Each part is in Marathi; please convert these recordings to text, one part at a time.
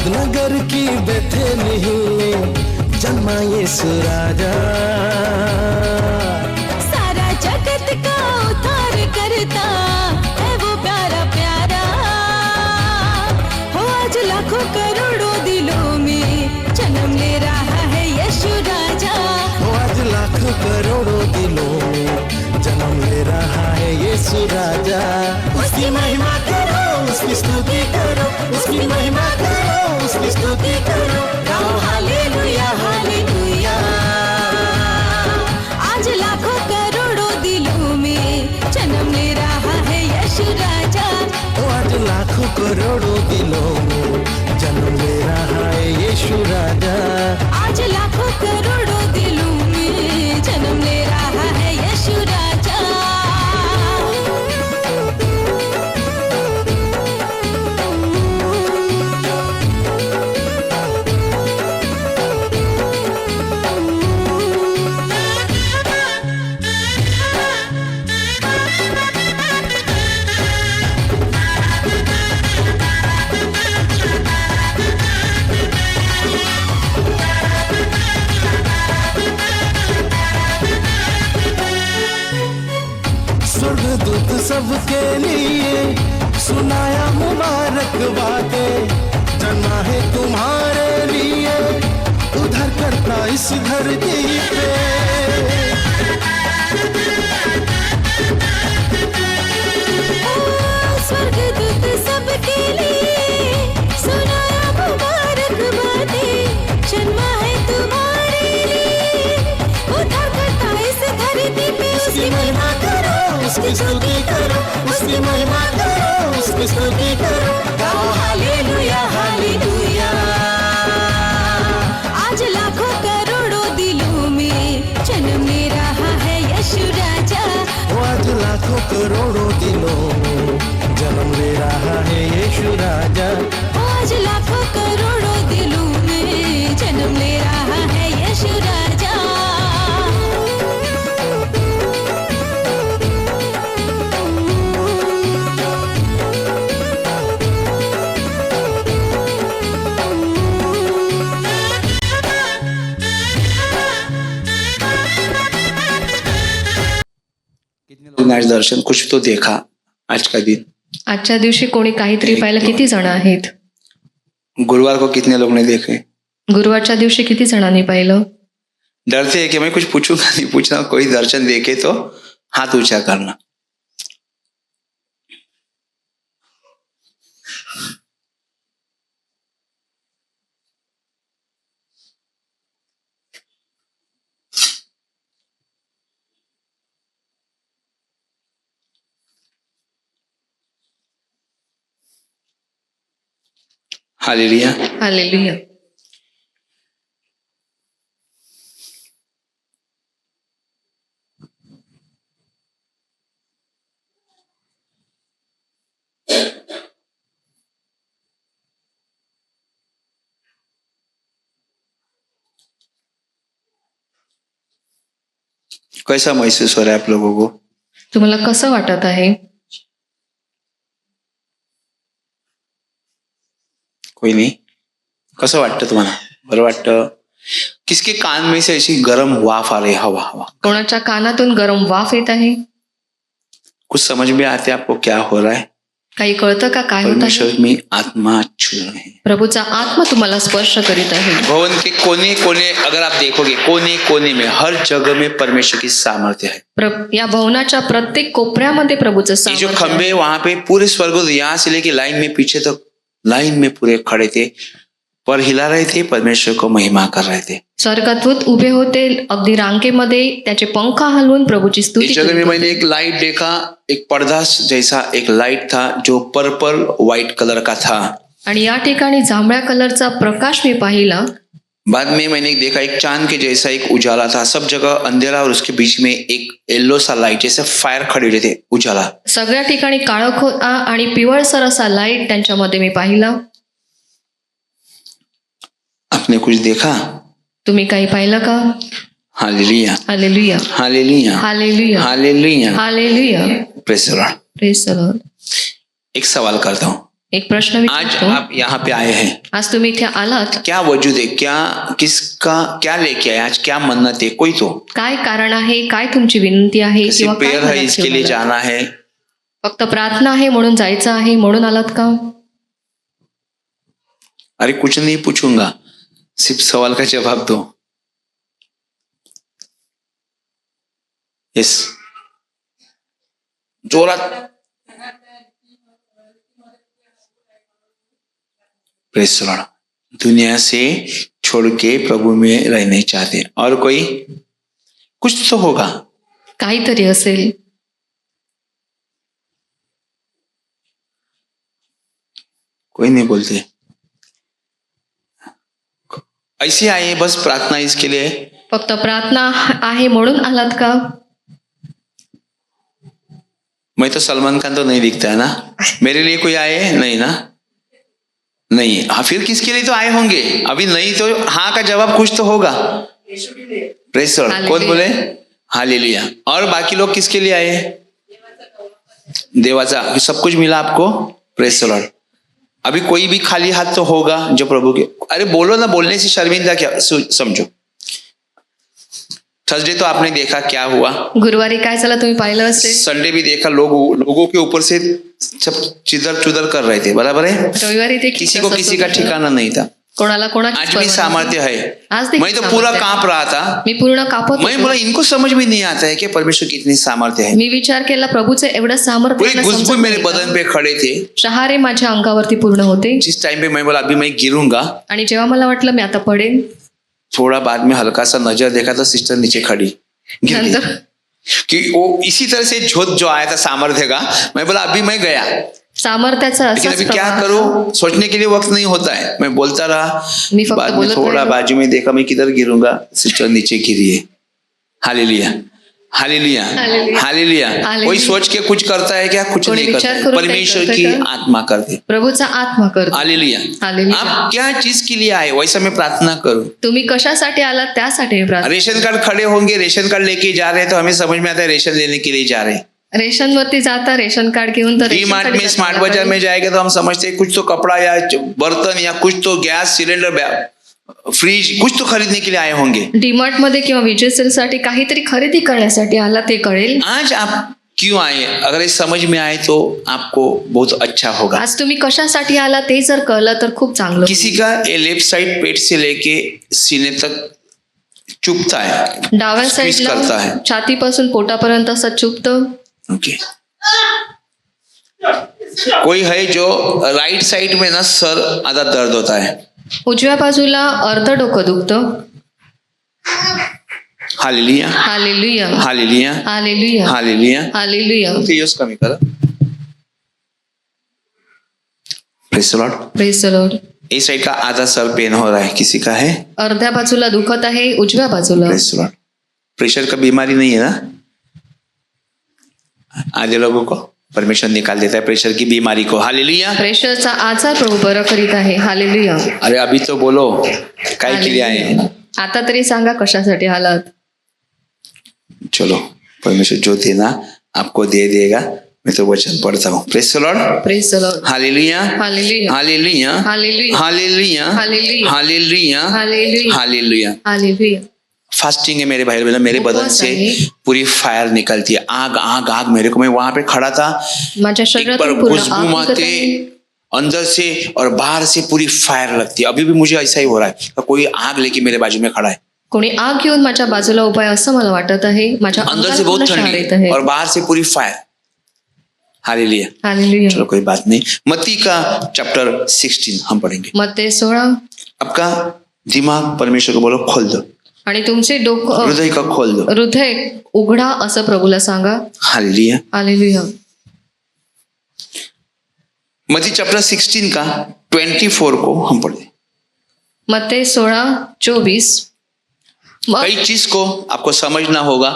दाऊद नगर की बेथेलहेम में जन्मा यीशु राजा। सारा जगत का उद्धार करता है वो प्यारा प्यारा। हो आज लाखों करोड़ों दिलों में जन्म ले रहा है यीशु राजा। हो आज लाखों करोड़ों दिलों में जन्म ले रहा है यीशु राजा। उसकी महिमा करो, उसकी स्तुति करो, उसकी महिमा करो, उसकी स्तुति करो। गाओ हालेलुया हालेलुया। आज लाखों करोड़ों दिलों में जन्म ले रहा है यीशु राजा। हो आज लाखों करोड़ों दिलों में जन्म ले रहा है यीशु राजा। आज लाखों करोड़ों दिलों में जन्म ले रहा है यीशु राजा। स्वर्गदूत सबके लिए सुनाया मुबारक बातें। जन्मा है तुम्हारे लिए उद्धार करता इस धरती पे। स्वर्गदूत सबके लिए सुनाया मुबारक बातें। जन्मा है तुम्हारे लिए उद्धार करता इस धरती पे। उसकी महिमा करो, उसकी स्तुति करो, उसकी महिमा करो, उसकी स्तुति करो। गाओ हालेलुया हालेलुया। आज लाखों करोड़ों दिलों में जन्म ले रहा है यीशु राजा। वो आज लाखों करोड़ों दिलों में जन्म ले रहा है यीशु राजा। आज लाखों करोड़ों दिलों में जन्म ले रहा है यीशु राजा। आज दर्शन कुछ तो देखा आज का दिन। आजच्या दिवशी कोणी काहीतरी पाहिलं? किती जण आहेत? गुरुवार को कितने लोग ने देखे? गुरुवारच्या दिवशी किती जणांनी पाहिलं? डरते हैं कि मैं कुछ पूछूंगा नहीं पूछना, कोई दर्शन देखे तो हाथ ऊंचा करना। Hallelujah hallelujah. कैसा महसूस हो रहा है आप लोगों को? तुम्हाला कसं वाटत आहे? कोई नहीं, कसं वाटतं तुम्हाला? बरं वाटतं? किसके कान में से ऐसी गर्म वाफ आ रही है? हवा हवा कोणाच्या कानातून गरम वाफ येत आहे? कुछ समझ में आते आपको क्या हो रहा है? काही कळतं का काय होत आहे? परमेश्वर में आत्मा छू रहे हैं। प्रभूचा आत्मा तुम्हाला स्पर्श करीत आहे। भवन के कोने कोने अगर आप देखोगे, कोने कोने में हर जगह में परमेश्वर की सामर्थ्य है। या भवनाच्या प्रत्येक कोपऱ्यामध्ये प्रभूचं ये जो सामर्थ्य खंबे वहां पे पूरे स्वर्गदूत यहाँ से लेके लाइन में पीछे तक लाइन में पूरे खड़े थे, पर हिला रहे थे, परमेश्वर को महिमा कर रहे थे। स्वर्गदूत उभे होते अगदी रांकेमध्ये, त्याचे पंख हलवून प्रभूची स्तुती इस जगह में करत मैंने होते। एक लाइट देखा, एक पर्दा जैसा एक लाइट था जो पर्पल व्हाइट कलर का था। आणि या ठिकाणी जांभळ्या कलरचा प्रकाश मी पाहिला। बाद में मैंने देखा एक चांद के जैसा एक उजाला था, सब जगह अंधेरा और उसके बीच में एक येलो सा लाइट जैसे फायर खड़े हुए थे, उजाला। सगळ्या ठिकाणी काळोख होता आणि पिवळसर असा लाईट त्यांच्यामध्ये मी पाहिला। आपने कुछ देखा? तुम्ही काही पाहिलं का? Hallelujah hallelujah hallelujah hallelujah hallelujah hallelujah. Praise the Lord. Praise the Lord. एक सवाल करता हूँ, एक प्रश्न आज विचारतो. आप यहाँ पे आए हैं, आज तुम्ही इथे आलात, क्या वजूद है, क्या किसका क्या लेके आए, आज क्या मन्नत है, कोई तो काय कारण आहे, काय तुमची विनंती आहे किसी किंवा काय प्रेयर है मनात इसके ठेवून लिए आलात? जाना है, फक्त प्रार्थना आहे म्हणून जायचं आहे म्हणून आलात का? अरे कुछ नहीं पूछूंगा, सिर्फ सवाल का जवाब दो. यस, जोरात. Press Lord. दुनिया से छोड़ के प्रभु में रहने चाहते हैं. और कोई कुछ तो होगा. काहीतरी असेल. कोई नहीं बोलते. ऐसे आए बस प्रार्थना इसके लिए. फक्त प्रार्थना आहे म्हणून आलात का? मैं तो सलमान खान तो नहीं दिखता है ना, मेरे लिए कोई आए नहीं ना, नहीं. हाँ, फिर किसके लिए तो आए होंगे. अभी नहीं तो हाँ का जवाब कुछ तो होगा. Praise Lord. कौन हालेलुया. बोले हालेलुया. और बाकी लोग किसके लिए आए? देवाचा. सब कुछ मिला आपको. Press Lord. अभी कोई भी खाली हाथ तो होगा जो प्रभु के. अरे बोलो ना, बोलने से शर्मिंदा क्या समझो. थर्सडे तो आपने देखा क्या हुआ, गुरुवारी काय झालं तुम्ही पाहिलं असेल. संडे भी देखा, लोगों के ऊपर से सब चिदर चुदर कर रहे थे. बराबर है. रविवारी ते किसी को किसी का ठिकाना नहीं था. कोणाला कोणाची आज भी सामर्थ्य है. आज देखील मैं तो पूरा सामर्थ्य. कांप रहा था. मी पूर्ण कापत मैं होतो. बोला इनको समझ में नहीं आता है कि परमेश्वर की इतनी सामर्थ्य है. मी विचार केला प्रभूचे एवढं सामर्थ्य पूरे मला खुशबू समजत मेरे नाही का? बदन पे खड़े थे. शहारे माझ्या अंगावरती पूर्ण होते. जिस टाइम पे मैं बोला अभी मैं गिरूंगा, आणि जेव्हा मला वाटलं मी आता पडेन, थोड़ा बाद में हल्का सा नजर देखा तो सिस्टर नीचे खड़ी गिर गई. नंतर कि वो इसी तरह से झोत जो आया था सामर्थ्य का, मैं बोला अभी मैं गया, सामर्थ्याचा लेकिन असाच अभी क्या प्रवाह करूं सोचने के लिए वक्त नहीं होता है. मैं बोलता रहा. मी फक्त बाद में बोलत थोड़ा राहिलो. बाजू में देखा मैं किधर गिरूंगा, सिस्टर नीचे गिरी है. Hallelujah, hallelujah, hallelujah. Hallelujah. Hallelujah. कोई सोच के कुछ करता है क्या? कुछ कोणी नहीं विचार करता. करून काही परमेश्वर करते की का? आत्मा करते. प्रभूचा आत्मा करतो. हालेलुया. हालेलुया. आप क्या चीज के लिए आए वैसा मैं प्रार्थना करूं. तुम्ही कशासाठी आलात त्यासाठी मी प्रार्थना. रेशन कार्ड खड़े होंगे, रेशन कार्ड लेके जा रहे हैं तो हमें समझ में आता है रेशन लेने के लिए जा रहे हैं. रेशन वरती जाता रेशन कार्ड घेऊन तर डी रेशन मार्ट साठी में, जाता. स्मार्ट बाजार में जाएगा तो हम समझते हैं कुछ तो कपड़ा या बर्तन या कुछ तो गैस सिलेंडर, फ्रिज, कुछ तो खरीदने के लिए आए होंगे. डीमार्ट मध्ये किंवा विजय सेल साठी काहीतरी खरेदी करण्यासाठी आला ते कळेल. आज आप क्यों आए, अगर ये समझ में आए तो आपको बहुत अच्छा होगा. आज तुम्ही कशासाठी आला ते जर कळलं तर खूप चांगलं. किसी का ये लेफ्ट साइड पेट से लेके सीने तक चुभता है, डाव्या squeeze करता साईडला है. छातीपासून पोटापर्यंत असं चुपतं. ओके. कोई है जो राइट साइड में ना सर आधा दर्द होता है. उजव्या बाजूला अर्ध डोकं दुखतं. Hallelujah, hallelujah. Hallelujah, hallelujah. Hallelujah. Hallelujah. ते यस कमी करा. Praise the Lord. Praise the Lord. Is side का आधा सर पेन हो रहा है, किसी का है? अर्ध्या बाजूला दुखत आहे, उजव्या बाजूला. Praise the Lord. प्रेशर का बीमारी नहीं है ना? आधे लोगों को परमेश्वर निकाल देता है प्रेशर की बीमारी को. हालेलुया. प्रेशरचा आजार प्रभू बरं करीत आहे. हालेलुया. अरे अभी तो बोलो काय के लिए आए हैं? हालेलुया. आता तरी सांगा कशासाठी आलात. चलो, परमेश्वर जो देना आपको दे देगा. मैं तो वचन पढ़ता हूँ. Praise the Lord. Praise the Lord. Hallelujah, hallelujah. Hallelujah, hallelujah. Hallelujah, hallelujah. Hallelujah, hallelujah. Hallelujah. Hallelujah. Fasting है मेरे भाई बहनों, मेरे बदन उपवास से आहे. पूरी फायर निकलती है. आग आग आग. मेरे को, मैं वहां पे खड़ा था, माझ्या एक बार शरीरातून पूर्ण खुशबू आग निघत आते आहे. अंदर से और बाहर से पूरी फायर लगती है. अभी भी मुझे ऐसा ही हो रहा है कि कोई आग लेके मेरे बाजू में खड़ा है. कोणी आग घेऊन माझ्या बाजूला उभा आहे असं मला वाटत आहे. माझ्या अंदर अंगाला से बहुत पूर्ण शहार येत ठंडी आहे. और बाहर से पूरी फायर. हालेलुया. हालेलुया. चलो कोई बात नहीं. मत्ती का चैप्टर 16 हम पढ़ेंगे. मत्ते 16. आपका दिमाग परमेश्वर को बोलो खोल दो. आणि तुमचे डोकं हृदय का खोल दो. हृदय उघडा असं प्रभूला सांगा. हालेलुया. हालेलुया. मत्ती चैप्टर 16 का 24 को हम पढ़े. मत्ते 16:24. मग कई चीज को आपको समझना होगा.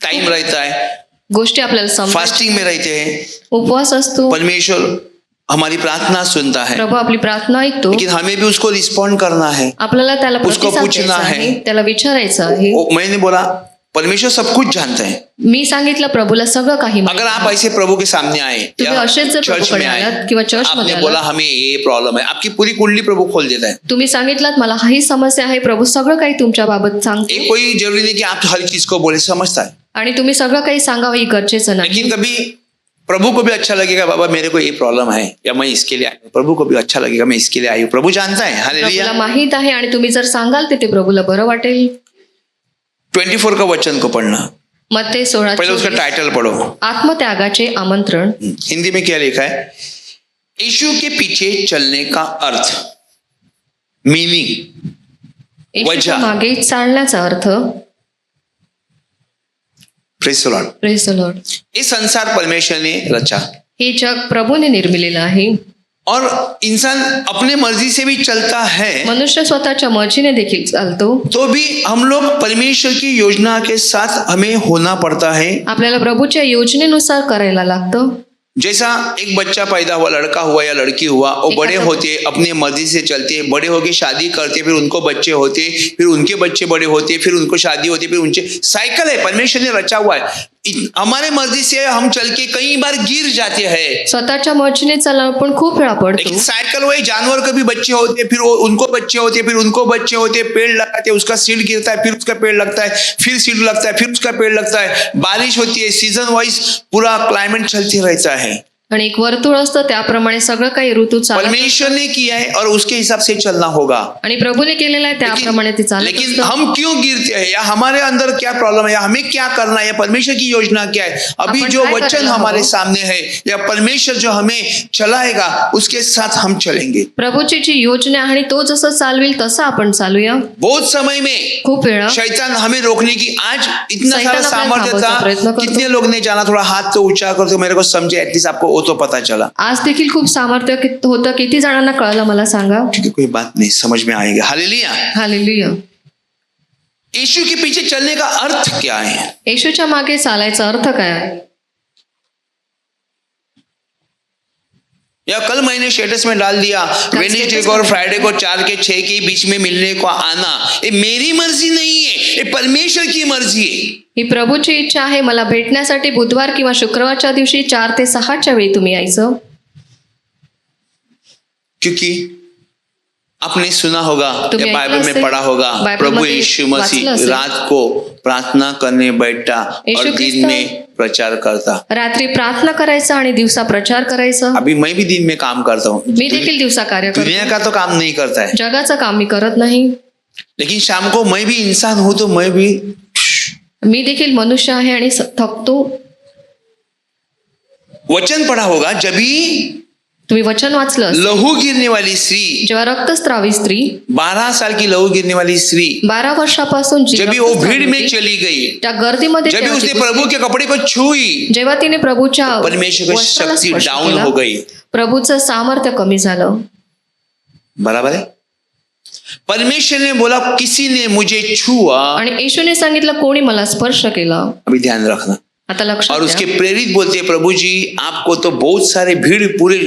टाइम रहता है, गोष्टी आपल्याला समज. फास्टिंग में रहते हैं, उपवास असतो. परमेश्वर हमारी प्रार्थना सुनता है, प्रभू आपली प्रार्थना ऐकतो. लेकिन हमें भी उसको रिस्पॉन्ड करना है. आपल्याला त्याला उसको प्रतिसाद पूछना द्यायचा है. आहे, त्याला विचारायचं आहे. मैंने बोला परमेश्वर सब कुछ जानता है। मी सांगितलं प्रभूला सगळं काही माहिती अगर आप ऐसे प्रभु के सामने आए तुम्ही या असेच जर चर्च में प्रभूकडे आए, आलात किंवा चर्चमध्ये आपने बोला आलात, हमें ये प्रॉब्लम है, आपकी पूरी कुंडली प्रभु खोल देता है। तुम्ही सांगितलात मला ही समस्या आहे, प्रभू सगळं काही तुमच्या बाबत सांगते ये कोई जरूरी नहीं कि आप हर चीज को बोले, समझता है। आणि तुम्ही सगळं काही सांगावं ही गरजेचं नाही. लेकिन कभी प्रभु को भी अच्छा लगेगा, बाबा मेरे को ये प्रॉब्लम है या मैं इसके लिए आया हूं। प्रभु को भी अच्छा लगेगा, मैं इसके लिए आई हूँ। प्रभु जानता है। प्रभूला हालेलुया। माहित आहे आणि तुम्ही जर सांगाल ते प्रभूला बरं वाटेल. 24 का वचन को पढ़ना, मत्ते 16 पहले उसका टाइटल पढ़ो। आत्मत्यागाचे आमंत्रण. हिंदी में क्या लिखा है? यीशु के पीछे चलने का अर्थ, मीनिंग, येशूच्या वजह। मागे चालण्याचा अर्थ. Praise the Lord. Praise the Lord. ये संसार परमेश्वर ने रचा हे जग प्रभूने निर्मिलेलं आहे. और इंसान अपने मर्जी से भी चलता है, मनुष्य स्वतःच्या मर्जीने देखील चालतो. तो भी हम लोग परमेश्वर की योजना के साथ हमें होना पड़ता है। आपल्याला प्रभूच्या योजनेनुसार करायला लागतं. जैसा एक बच्चा पैदा हुआ, लड़का हुआ या लड़की हुआ, वो बड़े होते अपने मर्जी से चलते, बड़े होके शादी करते, फिर उनको बच्चे होते, फिर उनके बच्चे बड़े होते, फिर उनको शादी होती, फिर उनसे साइकिल है, परमेश्वर ने रचा हुआ है। हमारे मर्जी से हम चल के कई बार गिर जाते हैं। स्वतःच्या मर्जीने चालणं पण खूप वेळा पडतो. लेकिन साइकिल वही, जानवर के भी बच्चे होते, फिर वो उनको बच्चे होते, फिर उनको बच्चे होते, पेड़ लगाते, उसका सीड गिरता है, फिर उसका पेड़ लगता है, फिर सीड लगता है, फिर उसका पेड़ लगता है, बारिश होती है, सीजन वाइज पूरा क्लाइमेट चलते रहता है। आणि एक वर्तुळ असतं, त्याप्रमाणे सगळं काही ऋतू चालत परमेश्वर ने किया है और उसके हिसाब से चलना होगा। आणि प्रभूने केलेलं आहे त्याप्रमाणे ते चालत लेकिन असतं. हम क्यों गिरते हैं, या हमारे अंदर क्या प्रॉब्लम है, या हमें क्या करना है, या परमेश्वर की योजना क्या है? अभी अपन जो काय वचन करायला हमारे हवं? सामने है, या परमेश्वर जो हमें चलाएगा उसके साथ हम चलेंगे। प्रभूची जी योजना आहे आणि तो जसं चालवेल तसं आपण चालूया. बहुत समय में खूप वेळा शैतान हमें रोकने की, आज इतना शैतान सारा अपना सामर्थ्य थांबवण्याचा प्रयत्न था, करतो. कितने लोग ने जाना, थोड़ा हाथ तो ऊंचा कर दो, मेरे को समझे, एटलीस्ट आपको वो तो पता चला। आज देखील खूप सामर्थ्य होतं. किती जणांना कळलं मला सांगा. क्योंकि कोई बात नहीं, समझ में आएगा। हालेलुया। हालेलुया. यीशु के पीछे चलने का अर्थ क्या है? येशूच्या मागे चालायचा अर्थ काय आहे? या कल मैंने स्टेटस में डाल दिया, वेडनेसडे को और फ्राइडे को 4 के 6 के बीच में मिलने को आना, ये मेरी मर्जी नहीं है, ये परमेश्वर की मर्जी है। ही प्रभूची इच्छा आहे. मला भेटण्यासाठी बुधवार किंवा शुक्रवारच्या दिवशी 4 ते 6च्या वेळी तुम्ही यायचं. क्योंकि आपने सुना होगा तुम्हें या बाइबल में ऐकलं पढ़ा होगा, असेल, प्रभु बायबलमध्ये यीशु वाचलं मसीह असेल. रात को प्रार्थना करने बैठा यीशु और दिन ख्रिस्त में प्रचार करता। रात्री प्रार्थना करायचा आणि दिवसा प्रचार करायचा. अभी मैं भी दिन में काम करता हूँ, मी देखील दिवसा कार्य दुनिया करतो. का तो काम नहीं करता है, जगाचं काम मी करत नाही. लेकिन शाम को मैं भी इंसान हूं, तो मैं भी मी देखील मनुष्य आहे आणि थकतो. वचन पढ़ा होगा, जब भी तुम्ही वचन वाचलं असेल. लहू गिरने वाली स्त्री, जेव्हा रक्तस्रावी स्त्री 12 साल की लहू गिरने वाली स्त्री, 12 वर्षापासून जी जब भी वो रक्तस्रावी भीड़ में होती, चली गई, त्या गर्दीमध्ये जब भी तेव्हा उसने ती प्रभु के कपड़े को छुई, जेव्हा तिने प्रभूच्या परमेश्वर की वस्त्राला शक्ति स्पर्श डाउन केला, हो गई। प्रभूचं सामर्थ्य कमी झालं. बराबर है। परमेश्वर ने बोला, किसी ने मुझे छुआ, आणि येशूने सांगितलं कोणी मला स्पर्श केला. अभी ध्यान रखना। आता लक्षात और उसके घ्या. प्रेरित बोलते, प्रभु जी आपको तो बहुत सारे भीड़ पूरे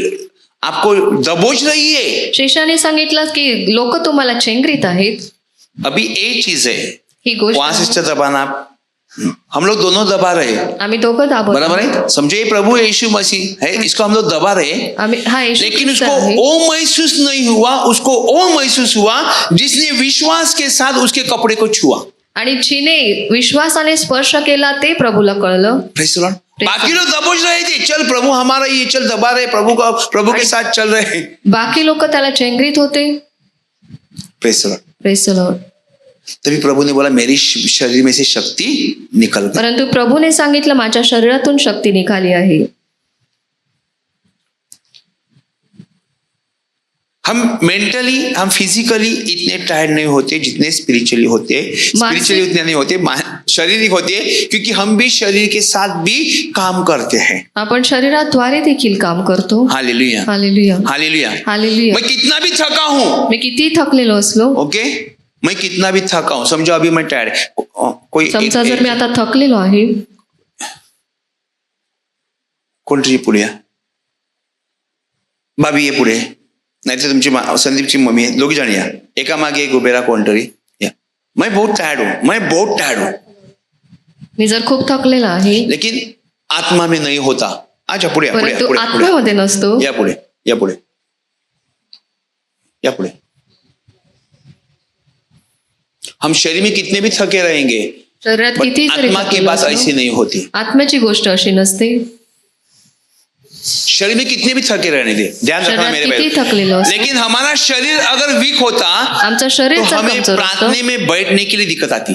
आपको दबोच रही है। शिष्याने सांगितलं की लोक तुम्हाला चेंगरीत आहेत. अभी एक चीज है, ही गोष्ट वहां आहे. से दबाना, हम लोग दोनों दबा रहे हैं, आम्ही दोघं दाबत बराबर है। समझो ये प्रभु यीशु मसीह है, इसको हम लोग दबा रहे हैं, आम्ही हा येशू लेकिन ख्रिस्त उसको आहे. वो महसूस नहीं हुआ, उसको वो महसूस हुआ जिसने विश्वास के साथ उसके कपड़े को छुआ। आणि जिने विश्वासाने स्पर्श केला ते प्रभूला कळलं. Praise the Lord. बाकी लोग दबोच रहे थे, चल प्रभु हमारा ये, चल दबा रहे, प्रभु के साथ चल रहे हैं। बाकी लोक त्याला चेंगरीत होते. Praise the Lord. Praise the Lord. तभी प्रभु ने बोला, मेरी शरीर में से शक्ति निकल गई। परंतु प्रभूने सांगितलं माझ्या शरीरातून शक्ती निघाली आहे. हम मेंटली, हम फिजिकली इतने टायर्ड नहीं होते जितने स्पिरिचुअली होते, स्पिरिचुअली उतने नहीं होते, शारीरिक होते, क्योंकि हम भी शरीर के साथ भी काम करते हैं। आपण शरीराद्वारे देखील काम करतो. Hallelujah, hallelujah. हालेलुया। हालेलुया. मैं कितना भी थका हूं, मी किती थकलेलो असलो, ओके, मैं कितना भी थका हूं, समझो अभी मैं टायर्ड, कोई समजा जर मी आता थकलेलो आहे, कोणतरी पुढे या. भाभी ये पुढे, नाहीतर तुमची संदीपची मम्मी आहे, दोघी जण या, एका मागे एक उभे राहा कोणतरी या. मैं बहुत टायर्ड हूं, मैं बहुत टायर्ड हूं. मी जर खूप थकलेला आहे लेकिन आत्मा में नहीं होता. अच्छा पुढे या, पुढे या, परंतु पुढे या, पुढे आत्म्यामध्ये नसतो. या, पुढे या, पुढे या, पुढे. हम शरीर में कितने भी थके रहेंगे, शरीरात but किती जरी आत्मा की थकलेलो बात असलो, ऐसी नहीं होती. आत्म्याची गोष्ट अशी नसते. शरीर में कितने भी थके रहने दे, ध्यान रखना शरीरात मेरे किती भाई. थकलेलो असतो, लेकिन हमारा शरीर अगर वीक होता आमचं तो शरीर जर हमें कमजोर असतं, प्रार्थने में बैठने के लिए दिक्कत आती.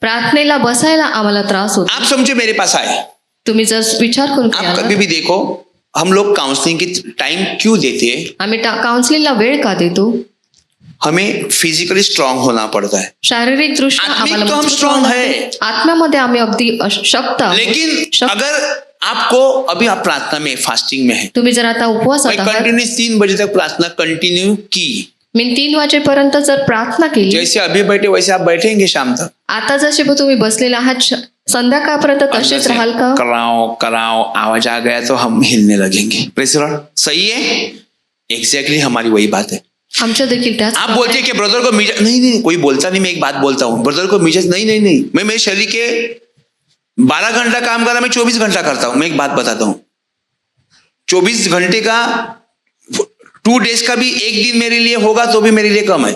प्रार्थनेला बसायला आम्हाला त्रास होतो. आप समझो मेरे पास आए, तुम्ही जर विचार करून आप घ्याल कभी ना, भी देखो हम लोग काउंसलिंग की टाइम क्यों देते हैं. आम्ही काउन्सिलिंगला वेळ का देतो. हमें फिजिकली स्ट्रांग होना पड़ता है. शारीरिक दृष्ट्या आत्मिक आम्हाला तो हम मजबूत strong व्हावं है. लागते. आत्म्यामध्ये आम्ही अगदी शक्त आहोत. लेकिन अगर आपको अभी आप प्रार्थना में फास्टिंग में है, तुम्ही जर आता उपवासात मैं आहात, कंटिन्यू 3 बजे तक प्रार्थना कंटिन्यू की. मी 3 वाजेपर्यंत जर प्रार्थना केली, जैसे अभी बैठे वैसे आप बैठेंगे शाम तक. आता जसे तुम्ही बसलेले आहात संध्याकाळपर्यंत तसेच राहाल का. कराओ कराओ आवाज आ गया तो हम हिलने लगेंगे. Praise the Lord. सही है. एग्जैक्टली हमारी वही बात है. आमच्या देखील त्याच आप बोलते हैं कि ब्रदर को मिजाज नहीं, कोई बोलता नहीं, मैं एक बात बोलता हूँ, ब्रदर को मिजाज नहीं, मैं मेरे शरीर के 12 घंटा काम कर रहा, मैं 24 घंटा करता हूं. मैं एक बात बताता हूं, 24 घंटे का 2 डेज का भी एक दिन मेरे लिए होगा तो भी मेरे लिए कम है.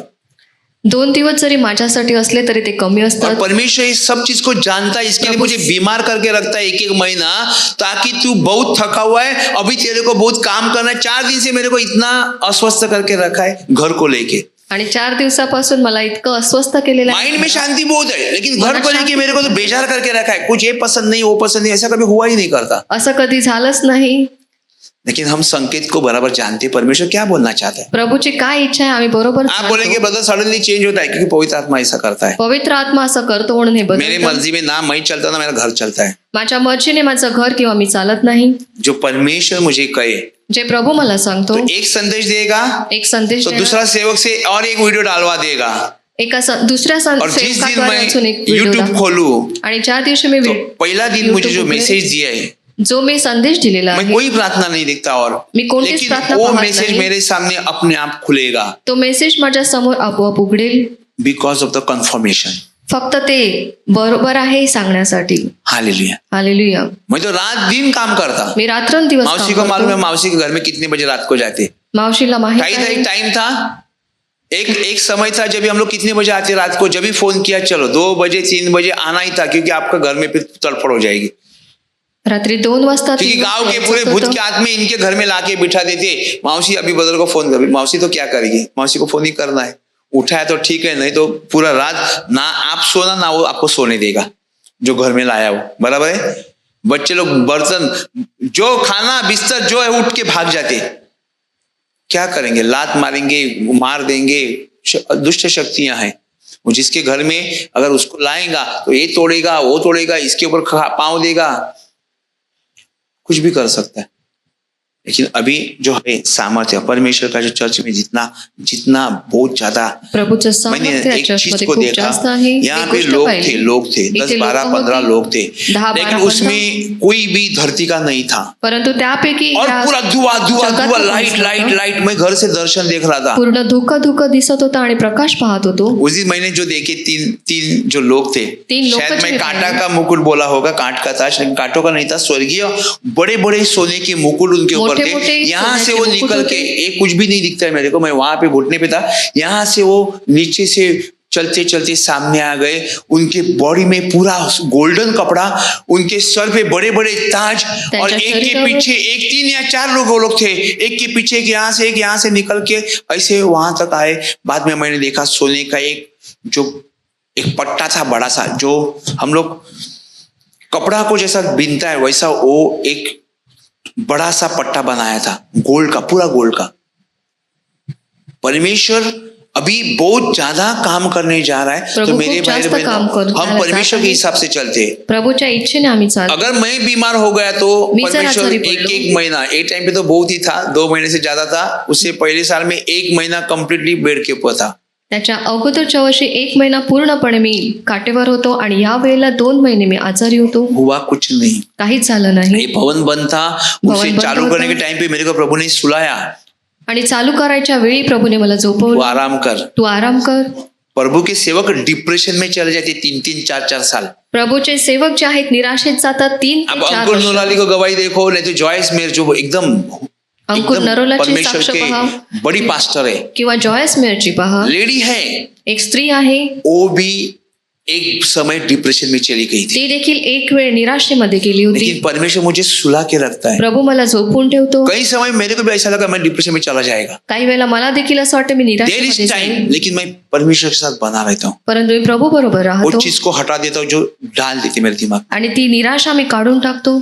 2 दिवस जरी माझ्यासाठी असले तरी ते कमी और असतात. परमेश्वर इस सब चीज को जानता है, इसके लिए मुझे बीमार करके रखता है 1-1 महीना, ताकि तू बहुत थका हुआ है, अभी तेरे को बहुत काम करना है. 4 दिन से मेरे को इतना अस्वस्थ करके रखा है घर को लेके. आणि 4 दिवसापासून मला इतकं अस्वस्थ केलेलं आहे. माइंड में शांति बहुत है, लेकिन घर को लेके मेरे को तो बेजार करके रखा है. कुछ ये पसंद नहीं, वो पसंद नहीं, ऐसा कभी हुआ ही नहीं करता. असं कधी झालंच नाही. लेकिन हम संकेत को बराबर जानते हैं परमेश्वर क्या बोलना चाहता है. प्रभूची काय इच्छा आहे आम्ही बरोबर आप बोलेंगे जाणतो. ब्रदर सडनली चेंज होता है, क्योंकि पवित्र आत्मा ऐसा करता है. पवित्र आत्मा असं करतो म्हणून हे मेरे बदलतं. मर्जी में ना मैं चलता ना मेरा घर चलता है. माझ्या मर्जीने माझं घर किंवा मी चालत नाही. जो परमेश्वर मुझे कहे जे प्रभू मला सांगतो, तो एक संदेश देगा एक संदेश तो देणार, दूसरा सेवक से और एक वीडियो डालवा देगा. दुसऱ्या और जिस दिन सेवकाद्वारे अजून एक मैं व्हिडिओ यूट्यूब दाखव. खोलू आणि ज्या दिवशी मी तो पहला दिन मुझे जो YouTube उघडेल, मैसेज दिया है, जो मी संदेश दिलेला मैं आहे, कोई प्रार्थना नहीं देखता और मी कोणतीच लेकिन प्रार्थना वो पाहत मैसेज नाही. मेरे सामने अपने आप खुलेगा तो मेसेज माझ्या समोर आपोआप उघडेल, बिकॉज ऑफ द कन्फर्मेशन. फक्त ते बरोबर आहे हे सांगण्यासाठी. हालेलुया. हालेलुया. मैं तो रात दिन काम करता. मी रात्रंदिवस मौसी काम को मालूम है करतो. मौसी के घर में कितने बजे रात को जाते. मावशीला माहित कहीं था आहे. एक टाइम था, एक समय था जब हम लोग कितने बजे आते रात को, जब भी फोन किया चलो 2 बजे 3 बजे आना ही था, क्योंकि आपका घर में फिर तड़फड़ हो जाएगी. रात्री 2 वाजता क्योंकि 3 गांव के वाजता पूरे यायचं भूत होतं. के आत्मे इनके घर में लाके बिठा देते. मौसी अभी ब्रदर को फोन कर, मौसी तो क्या करेगी, मौसी को फोन ही करना है. उठाया तो ठीक है, नहीं तो पूरा रात ना आप सोना ना वो आपको सोने देगा जो घर में लाया वो. बराबर है. बच्चे लोग बर्तन जो खाना बिस्तर जो है उठ के भाग जाते. क्या करेंगे, लात मारेंगे, मार देंगे. दुष्ट शक्तियां हैं. वो जिसके घर में अगर उसको लाएगा तो ये तोड़ेगा, वो तोड़ेगा, इसके ऊपर पांव देगा, कुछ भी कर सकता है. लेकिन अभी जो है सामर्थ्य परमेश्वर का जो चर्च में जितना बहुत ज्यादा प्रभूचं मैंने सामर्थ्य एक चीज चर्चमध्ये को खूप देखा, जास्त आहे. यहाँ एक पे गोष्ट लोग थे पाहिली. 10, इथे 12, लोकं 15 होती. लोग थे, 10, लेकिन 12, उसमें कोई भी धरती का नहीं था. परंतु त्यापैकी और या पूरा धुआं जगातलं लाइट दिसत लाइट होतं. लाइट. मैं घर से दर्शन देख रहा था. पूर्ण धुकं दिसत होता आणि प्रकाश पाहत होतो. उस दिन मैंने जो देखे तीन जो लोग थे, 3 लोक शायद मैं जे कांटा पाहिले. का मुकुट बोला होगा, कांट का था, लेकिन कांटों का नहीं था. स्वर्गीय बड़े बड़े सोने के मुकुट उनके ऊपर थे. मोठे-मोठे यहाँ से सोन्याचे वो मुकुट निकल होते. के, एक कुछ भी नहीं दिखता है मेरे को, मैं वहां पे घुटने पे था, यहाँ से वो नीचे से चलते चलते सामने आ गए. उनके बॉडी में पूरा गोल्डन कपड़ा, उनके सर पे बड़े बड़े ताज, और एक के शरीरावर- पीछे एक 3 या 4 लोग थे. एक के पीछे एक यहाँ से निकल के ऐसे वहां तक आए. बाद में मैंने देखा सोने का एक पट्टा था बड़ा सा, जो हम लोग कपड़ा को जैसा बिनता है वैसा वो एक बड़ा सा पट्टा बनाया था, गोल्ड का, पूरा गोल्ड का. परमेश्वर अभी बहुत ज्यादा काम करने जा रहा है. प्रभु तो मेरे खूप भाई जास्त काम बहनों, हम करायला परमेश्वर जात के आहे. हिसाब से चलते हैं. प्रभूच्या इच्छेने आम्ही चालतो. अगर मैं बीमार हो गया तो मी जर परमेश्वर आजारी पडलो. एक महीना, एक टाइम पे तो बहुत ही था, 2 महीने से ज्यादा था. उससे पहले साल में 1 महीना कंप्लीटली बेड के ऊपर था. त्याच्या अगोदरच्या वर्षी 1 महिना पूर्णपणे मी काटेवर होतो आणि या वेळेला 2 महिने मी आजारी होतो. हुआ कुछ नहीं. काहीच झालं नाही. ये भवन बंद था, भवन उसे बंद चालू होता. करने के टाइम पे मेरे को प्रभु ने सुलाया, आणि चालू करायच्या वेळी प्रभूने मला तू झोपवलं. आराम कर. तू आराम कर. प्रभु के सेवक डिप्रेशन में चले जाते 3-3, 4-4 साल. प्रभूचे सेवक जे आहेत निराशेत जातात 3 अब ते 4 अंकुर वर्ष. नोलाली को गवाही देखो, नहीं तो जॉयस मेयर जो एकदम अंकुर नरोलाची परमेश्वर साक्ष पहा के बड़ी पास्टर है, किंवा जॉयस मेयरची पहा. लेडी है, एक स्त्री आहे, वो भी एक समय डिप्रेशन में चली गई थी, ती देखील एक वेळ निराशेमध्ये गेली होती. लेकिन परमेश्वर मुझे सुला के रखता है. प्रभू मला झोपून ठेवतो. कई समय मेरे को भी ऐसा लगा मैं डिप्रेशन में चला जाएगा. काही वेळेला मला देखील असं वाटतं मी देयर निराशेमध्ये इज जाईन, टाइम, लेकिन मैं परमेश्वर के साथ बना रहता हूँ. परंतु मी प्रभू बरोबर वो राहतो चीज को हटा देता हूँ जो डाल देती मेरे दिमाग. आणि ती निराशा मी काढून टाकतो.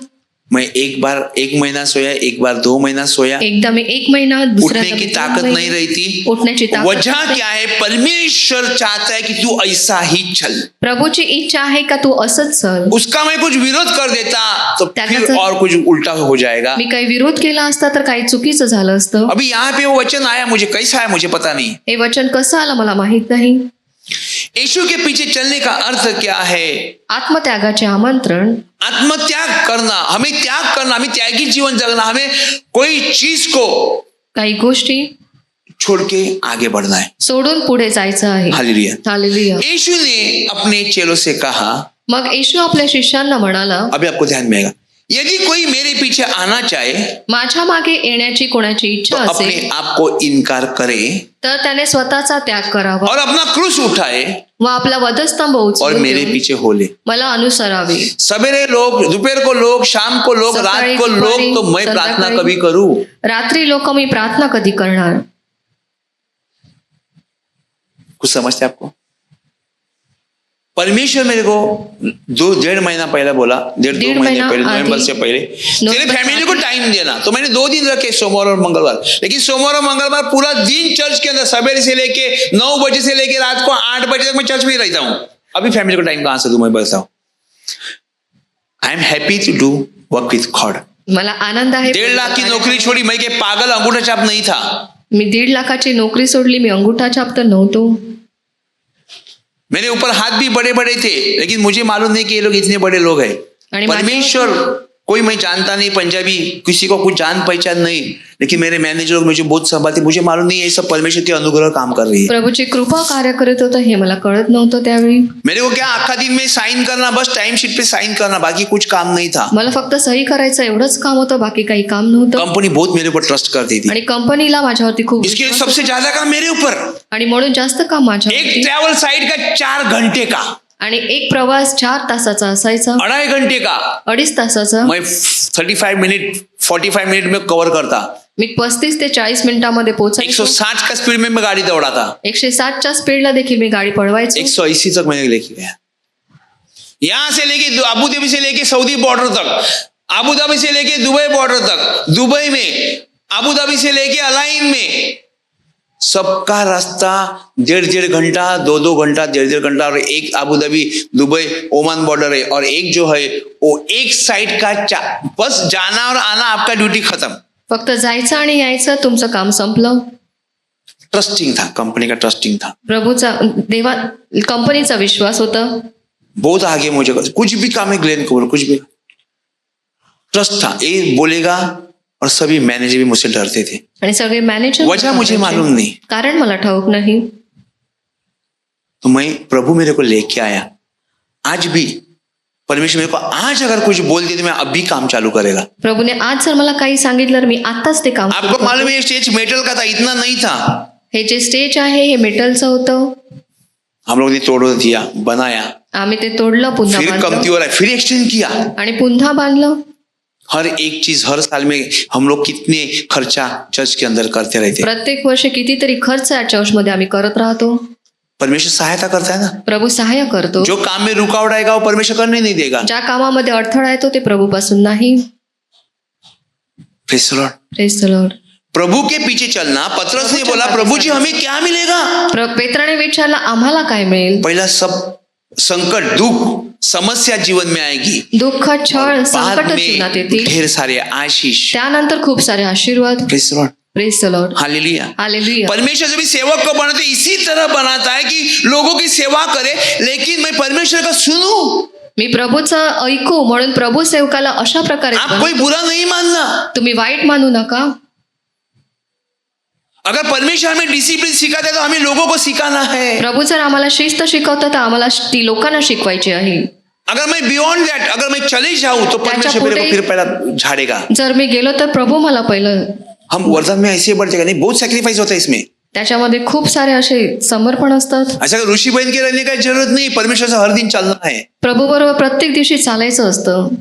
मैं एक बार 1 महीना सोया, एक बार 2 महीना सोया, एकदा मी 1 महिना, उठने दुसऱ्यांदा की मी 2 ताकत महिने. नहीं रही थी. उठण्याची ताकद वजह नसते. क्या है? परमेश्वर चाहता है कि तू ऐसा ही चल. प्रभूची इच्छा आहे का तू असंच चल. उसका मैं कुछ विरोध कर देता तो त्याचा फिर जर- और कुछ उल्टा हो जाएगा. मी काही विरोध केला असता तर काही चुकीचं झालं असतं. अभी यहाँ पे वो वचन आया, मुझे कैसा है मुझे पता नहीं. हे वचन कसं आलं मला माहित नाही. यीशु के पीछे चलने का अर्थ क्या है? आत्मत्यागाचे आमंत्रण, आत्मत्याग करना, हमें त्याग करना, हमें त्यागी जीवन जगना, हमें कोई चीज को काही गोष्टी छोड़ के आगे बढ़ना है. सोडून पुढे जायचं आहे. हालेलुया. हालेलुया. यीशु ने अपने चेलों से कहा, मग येशू आपल्या शिष्यांना म्हणाला, अभी आपको ध्यान में आएगा, यदि कोई मेरे पीछे आना चाहे माझ्या मागे येण्याची कोणाची तो इच्छा अपने असेल आप को इनकार करे तर त्याने स्वतःचा त्याग करावा और अपना क्रूस उठाए व आपला वधस्तंभ और उचलून मेरे घेऊन पीछे हो ले. मला अनुसरावे. सवेरे लोग, दोपहर को लोग, शाम को लोग, सकाळी, रात को लोग, दुपारी, तो मैं प्रार्थना संध्याकाळी. कभी करूं? रात्री लोक मी प्रार्थना कधी करणार. कुछ समझते आपको? परमेश्वर मेरे को 1.5 महीना पहले बोला, 1.5-2 डेढ़ महीने महीना पहले, नवंबर आधी. से पहले, तेरे नवंबर फैमिली से को आधी. टाइम देना. तो मैंने 2 दिन रखे, सोमवार और मंगलवार. लेकिन सोमवार और मंगलवार पूरा दिन चर्च के अंदर, सवेरे से लेके 9 बजे से लेके रात को 8 बजे तक मैं चर्च में ही रहता हूँ. अभी फैमिली को टाइम कहां से दूं? मैं बोलता हूँ I am happy to do work with God. मला आनंद आहे. 1.5 लाख की नौकरी छोड़ी, मैं के पागल अंगूठा छाप नहीं था. मी 1.5 लाखाची नोकरी सोडली. मी अंगुठा छाप तर नव्हतो. मेरे ऊपर हाथ भी बड़े बड़े थे, लेकिन मुझे मालूम नहीं कि ये लोग इतने बड़े लोग हैं. आणि परमेश्वर कोई मैं जानता नहीं, पंजाबी किसी को कुछ जान पहचान नहीं, लेकिन मेरे मैनेजर लोग मुझे बहुत संभालते. मुझे मालूम नहीं ये सब परमेश्वर के अनुग्रह काम कर रही है. प्रभूची कृपा कार्य करत होतं हे मला कळत नव्हतं त्यावेळी. मेरे को क्या आखा दिन में साइन करना, बस टाइम शीट पे साइन करना, बाकी कुछ काम नहीं था. मला फक्त सही करायचं एवढंच काम होतं, बाकी काही काम नव्हतं. कंपनी बहुत मेरे ऊपर ट्रस्ट करती थी, आणि कंपनीला माझ्यावरती खूप इसके लिए विश्वास सबसे ज्यादा काम मेरे ऊपर. होता. आणि म्हणून जास्त काम एक माझ्यावरती. ट्रैवल साइड का 4 घंटे का, आणि एक प्रवास 4 तासाचा असायचा, 2.5 घंटे का 2.5 तासाचा. मैं 35 मिनट 45 मिनट में कवर करता. मी 35 ते 40 मिनिटांमध्ये पोहोचायचो. 160 का स्पीड में मैं गाड़ी दौड़ाता. 160च्या स्पीडला देखील मी गाडी पळवायचो. 180 तक मैंने लेके गया. यहां से लेके अबू धाबी से लेके सऊदी बॉर्डर तक, अबू धाबी से लेके दुबई बॉर्डर तक, दुबई में, अबू धाबी से लेके अलाइन में, सबका रास्ता 1.5 घंटा, 2 घंटा, 1.5 घंटा. और एक Abu Dhabi, Dubai, Oman border है, और एक जो है वो एक साइड का बस जाना और आना, आपका ड्यूटी खत्म. फक्त जायचं आणि यायचं, तुमचं काम संपलं. ट्रस्टिंग था, कंपनी का ट्रस्टिंग था. प्रभूचा, देवा, कंपनीचा विश्वास होता. बहुत आगे मुझे कुछ भी काम है ग्लेन को, कुछ भी ट्रस्ट था. ये बोलेगा, और सभी मैनेजर भी मुझसे डरते थे. आणि सगळे मॅनेजर वजह मुझे मालूम नहीं. कारण मला ठाऊक नाही. तो मैं, प्रभु मेरे को लेके आया. आज भी परमेश्वर मेरे को आज अगर कुछ बोल दिया तो मैं अभी काम चालू करेगा. प्रभूने आज जर मला काही सांगितलं तर मी आताच ते काम आपको मालूम है ये स्टेज मेटल का था, इतना नहीं था. हे जे स्टेज आहे हे मेटलचं होतं. हम लोग ने तोड़ दिया, बनाया, आम्ही ते तोडलं, पुन्हा फिर कमती बांधलं हो रहा है, फिर एक्सटेंड किया. आणि पुन्हा बांधलं. हर एक चीज हर साल में हम लोग कितने खर्चा चर्च के अंदर करते रहते. प्रत्येक वर्षी कितीतरी खर्च या चर्चमध्ये आम्ही करत राहतो. परमेश्वर सहायता करता है ना. प्रभू सहाय्य करतो. जो काम में रुकावट आएगा वो परमेश्वर करने नहीं देगा. ज्या कामामध्ये अडथळा येतो ते प्रभूपासून नाही. Praise the Lord. Praise the Lord. प्रभु के पीछे चलना. पतरस ने बोला, प्रभु जी हमें क्या मिलेगा? पेत्राने विचारला, आम्हाला काय मिळेल? पहला सब संकट, दुख, समस्या जीवन में आएगी. दुःख, छळ, बाद संकट जीवनात में येतील. ढेर सारे आशीष. त्यानंतर खूप सारे आशीर्वाद. Praise the Lord. Praise the Lord. Hallelujah. Hallelujah. परमेश्वर जब भी सेवक को बनाते इसी तरह बनाता है कि लोगों की सेवा करे, लेकिन मैं परमेश्वर का सुनूं. मी प्रभूचं ऐकू म्हणून प्रभू सेवकाला अशा प्रकारे आप कोई बुरा नहीं मानना. तुम्ही वाईट मानू नका. अगर परमेश्वर हमें डिसिप्लिन सिखाता है तो हमें लोगों को सिखाना है. प्रभू जर आम्हाला शिस्त शिकवतात तर आम्हाला ती लोकांना शिकवायची आहे. अगर मैं बियॉन्ड दैट, अगर मैं चले जाऊं तो परमेश्वर मेरे को फिर पहला झाड़ेगा। जर मी गेलो तर प्रभू मला पहिलं, हम वरदान में ऐसे बढ़ जाएगा नहीं, बहुत सैक्रिफाइस होता है इसमें। त्याच्यामध्ये खूप सारे असे समर्पण असतात। ऐसा ऋषि बन के रहने का जरूरत नहीं, परमेश्वर से हर दिन चलना है। प्रभू बरोबर प्रत्येक दिवशी चालायचं असतं।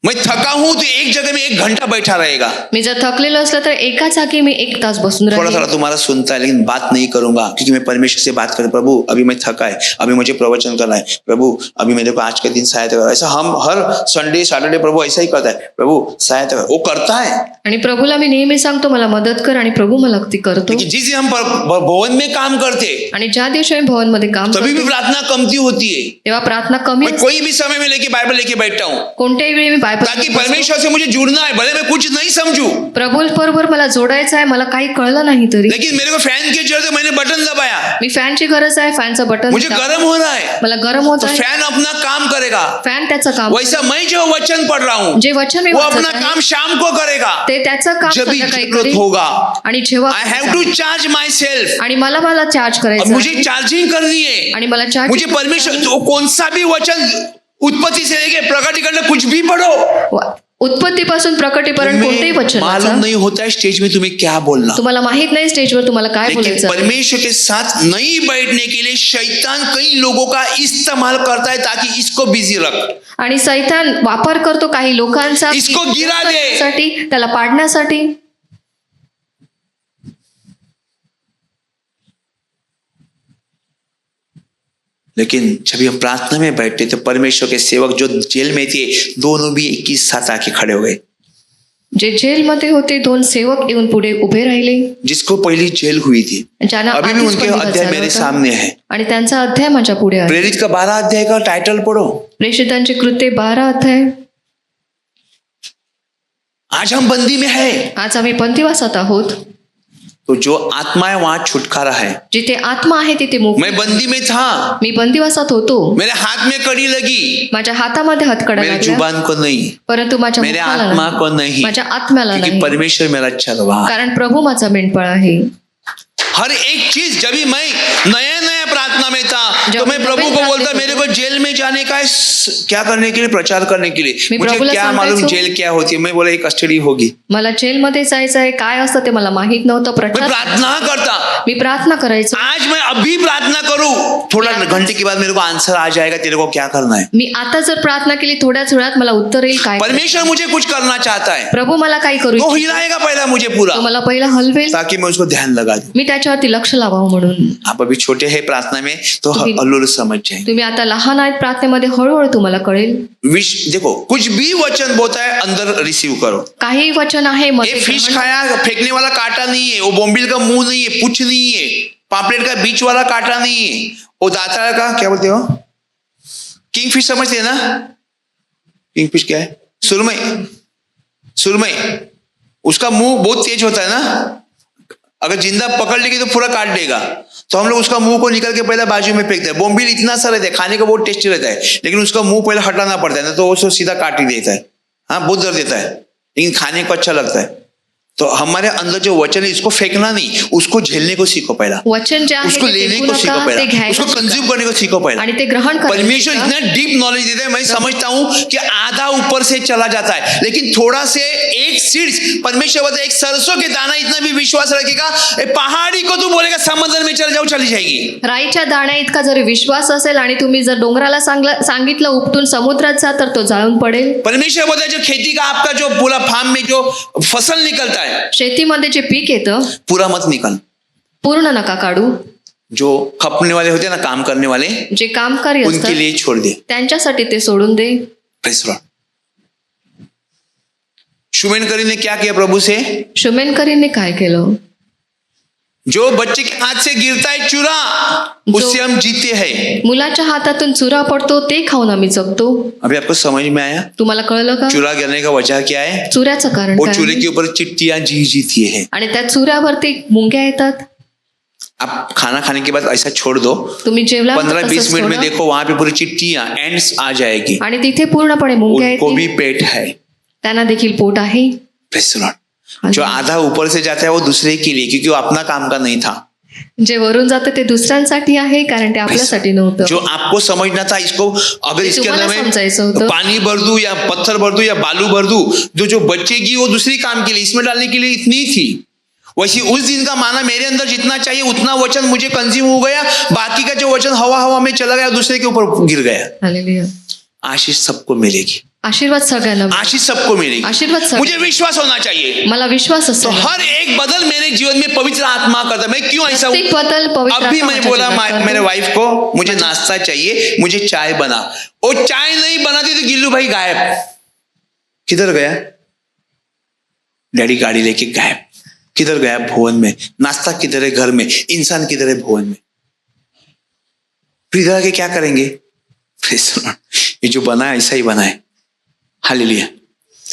मैं थका हूं तो एक जगह में 1 घंटा बैठा रहेगा। मी जर थकलेलो असलं तर एका जागी मी 1 तास बसून थोड़ा राहील। थोड़ा तुम्हारा सुनता है लेकिन बात नहीं करूंगा, क्योंकि मैं परमेश्वर से बात करूं। प्रभु अभी मैं थका है, अभी मुझे प्रवचन करना है, प्रभु अभी मेरे को आज के दिन सहायता करो। ऐसा हम हर संडे सैटरडे प्रभु ऐसा ही करता है, प्रभु सहायता करो, वो करता है। आणि प्रभूला मी नेहमी सांगतो मला मदत कर, आणि प्रभू मला ती करतो। लेकिन जिस दिन हम भवन में काम करते आणि ज्या दिवशी मी भवनमध्ये काम तभी भी करते प्रार्थना कमती होती है। तेव्हा प्रार्थना कमी मैं कोई भी समय में लेके बाइबल लेके बैठता हूँ कोणत्याही वेळी मी बायबल ताकि परमेश्वर से मुझे जुड़ना है, भले मैं कुछ नहीं समझू, प्रभू बरोबर मला जोडायचं आहे, मला काही कळलं नाही तरी लेकिन मेरे को फैन की जरूरत है, मैंने बटन दबाया, मी फॅनची गरज आहे, फॅनचं बटन मुझे गर्म हो रहा है, मला गरम होत तो आहे, फैन अपना काम करेगा। फॅन त्याचं काम, वैसा मैं जो वचन पढ़ रहा हूँ जे वचन मी वो वाचत अपना आहे, काम शाम को करेगा, ते त्याचं काम जब भी संध्याकाळी जरूरत करेल। होगा। आणि जेव्हा I have to charge myself, आणि मला चार्ज अब करायचं मुझे आहे, चार्जिंग करनी है। आणि मला चार्ज मुझे परमेश्वर जो कौन सा भी वचन उत्पत्ति से लेके प्रकटीकरण कुछ भी पढ़ो, उत्पत्तीपासून प्रकटीपर्यंत कोणतेही वचन मालूम वाचा, नहीं होता है स्टेज में तुम्हें क्या बोलना। तुम्हाला माहित नाही स्टेजवर तुम्हाला काय लेकिन बोलायचं आहे। परमेश्वर के साथ नहीं बैठने के लिए शैतान कई लोगों का इस्तेमाल करता है ताकि इसको बिजी रख, आणि सैतान वापर करतो काही लोकांचा इसको गिरा दे, साठी, त्याला पाडण्यासाठी। लेकिन जब हम प्रार्थना में बैठते तो परमेश्वर के सेवक जो जेल में थे दोनों भी एक ही साथ आके खड़े हो गए। जे जेलमध्ये होते 2 सेवक येऊन पुढे उभे राहिले, जिसको पहली जेल हुई थी, ज्यांना अभी भी आधीच उनके बंदिवास अध्याय झाला मेरे होता, सामने है। आणि त्यांचा अध्याय माझ्या पुढे आहे। प्रेरित का 12 अध्याय का टाइटल पढ़ो, प्रेषितांचे कृत्य 12 अध्याय। आज हम बंदी में है, आज आम्ही बंदिवासात आहोत, तो जो आत्मा है वहां छुटकारा है। जिथे आत्मा आहे तिथे मुक्ती। मैं बंदी में था, मी बंदिवासात होतो, मेरे हाथ में कड़ी लगी, माझ्या हातामध्ये हतकडा मेरे लागला, जुबान को नहीं, परंतु माझ्या मेरे मुखाला आत्मा नाही, को नहीं, माझ्या आत्म्याला क्योंकि नाही, परमेश्वर मेरा चलवा। कारण प्रभू माझा मेंढपाळ आहे। हर एक चीज, जब भी मैं नया नया प्रार्थना में था जब तो मैं मैं प्रभु नवीन को बोलता प्रार्थना मेरे को जेल में जाने का है, क्या करने के लिए, प्रचार करने के लिए। मैं मुझे प्रभुला क्या सांगायचो, मालूम जेल क्या होती है। मैं बोला एक कस्टडी होगी, मला जेलमध्ये जायचं आहे, काय असतं ते मला माहित नव्हतं। मैं प्रचार प्रार्थना करता। मी प्रार्थना करायचो, आज मैं अभी प्रार्थना करूं, थोड़ा घंटे के बाद मेरे को आंसर आ जाएगा, तेरे को क्या करना है। मी आता जर प्रार्थना केली थोड्याच वेळात मला उत्तर येईल काय। परमेश्वर मुझे कुछ करना चाहता है, प्रभू मला काय करू वो इच्छितो, हिलाएगा पहला मुझे पूरा, तो मला पहिला हलवेल, ताकि मैं उसको ध्यान लगा दूं। मी त्याच्यावरती लक्ष लावावं म्हणून। आप अभी छोटे हैं प्रार्थना में तो हल्लुल समझ जाएंगे। तुम्ही आता लहान आहेत प्रार्थनेमध्ये, हळूहळू तुम्हाला कळेल। देखो कुछ भी वचन बोलता है अंदर रिसीव करो। काही वचन आहे ये मध्ये फिश ग्रहण- खाया फेंकने वाला कांटा नहीं है, वो बोम्बिल का मुंह नहीं है, पुछ नहीं है, पापलेट का बीच वाला कांटा नहीं है, वो दाता का क्या बोलते हो, किंग फिश समझते हैं ना। किंग फिश क्या है, सुरमई, सुरमई, उसका मुंह बहुत तेज होता है ना, अगर जिंदा पकड़ लेगी तो पूरा काट देगा, तो हम लोग उसका मुंह को निकल के पहले बाजू में फेंकते हैं। बोम्बिल इतना सा रहता है, खाने का बहुत टेस्टी रहता है, लेकिन उसका मुंह पहले हटाना पड़ता है ना, तो वो सीधा काट ही देता है। हाँ, बहुत दर्द देता है, लेकिन खाने को अच्छा लगता है। तो हमारे अंदर जो वचन है इसको फेंकना नहीं, उसको झेलने को सीखो पहला, वचन जे आहे उसको ते लेने फेकू को सीखो नका, ते पहला, घ्यायला उसको शिका. कंज्यूम करने को सीखो पहला। आणि ते ग्रहण करायला परमेश्वर शिका. इतना डीप नॉलेज देता है, मैं समझता हूं कि आधा ऊपर से चला जाता है, लेकिन थोड़ा से एक सीड्स, परमेश्वर बोलता है एक सरसों के दाना इतना भी विश्वास रखेगा, ए पहाड़ी को तू बोलेगा समुद्र में चल जाओ, चली जाएगी। राईच्या दाण्या इतका जर विश्वास असेल आणि तुम्ही जर डोंगराला सांगितलं उपटून समुद्रात जा, तर तो जाळून पडेल. परमेश्वर बोलता है जो खेती का आपका जो पूरा फार्म में जो फसल निकलता है शेतीमध्ये जे पीक येतं पूरा मत निकल, पूर्ण नका काढू. जो खपने वाले होते हैं ना, काम करने वाले, जे कामकारी उनके असतात लिए छोड़ दे। त्यांच्यासाठी ते सोडून दे. Press Lord. शुमेनकरी ने क्या किया प्रभु से? शुमेनकरीने काय केलं? जो बच्चे के हाथ से गिरता है चूरा, उससे हम जीते हैं। मुलाच्या हातातून चुरा पडतो ते खाऊन आम्ही जगतो. अभी आपको समझ में आया तुम्हाला कळलं का? चूरा गिरने का वजह क्या है? चुऱ्याचं कारण वो काय चूरे आहे? के ऊपर चिट्टियां जी जीती है। आणि त्या चुऱ्यावरती मुंग्या येतात. आप खाना खाने के बाद ऐसा छोड़ दो, तुम्ही जेवला 15-20 मिनट में देखो वहां पे पूरी चिट्टियां एंड्स आ जाएगी, आणि तिथे पूर्णपणे मुंग्या उनको भी येतील. पेट है। त्यांना देखील पोट आहे. Press Lord. जो आधा ऊपर से जाता है वो दूसरे के लिए, क्योंकि वो अपना काम का नहीं था। जे वरून जातं ते दुसऱ्यांसाठी आहे, कारण ते आपल्यासाठी नव्हतं. जो आपको समझना था इसको, अगर इसके तुम्हाला अंदर समजायचं में होतं. पानी भर दूं या पत्थर भर दूं या बालू भर दूं, जो बचेगी वो दूसरी काम के लिए, इसमें डालने के लिए इतनी ही थी. वैसे उस दिन का माना मेरे अंदर जितना चाहिए उतना वचन मुझे कंज्यूम हो गया, बाकी का जो वचन हवा हवा में चला गया, दूसरे के ऊपर गिर गया. हालेलुया. आशीष सबको मिलेगी, आशीर्वाद सगळ्यांना मिळेल. आशीष सबको मिलेगी. आशीर्वाद सगळ्यांना. मुझे विश्वास होना चाहिए. मला विश्वास तो असेल. हर एक बदल मेरे जीवन में पवित्र आत्मा करता है. मैं क्यों ऐसा हूं? प्रत्येक बदल पवित्र अभी आत्मा मैंने माझ्या बोला जीवनात करतो. मेरे वाइफ को मुझे नाश्ता चाहिए, मुझे चाय बना. वो चाय नहीं बनाती तो गिल्लू भाई गायब. किधर गया? डैडी गाड़ी लेके गायब. किधर गया? भवन में. नाश्ता किधर है? घर में. इंसान किधर है? भवन में. फिर इधर आके क्या करेंगे? ये जो बना है ऐसा ही बना है. Hallelujah,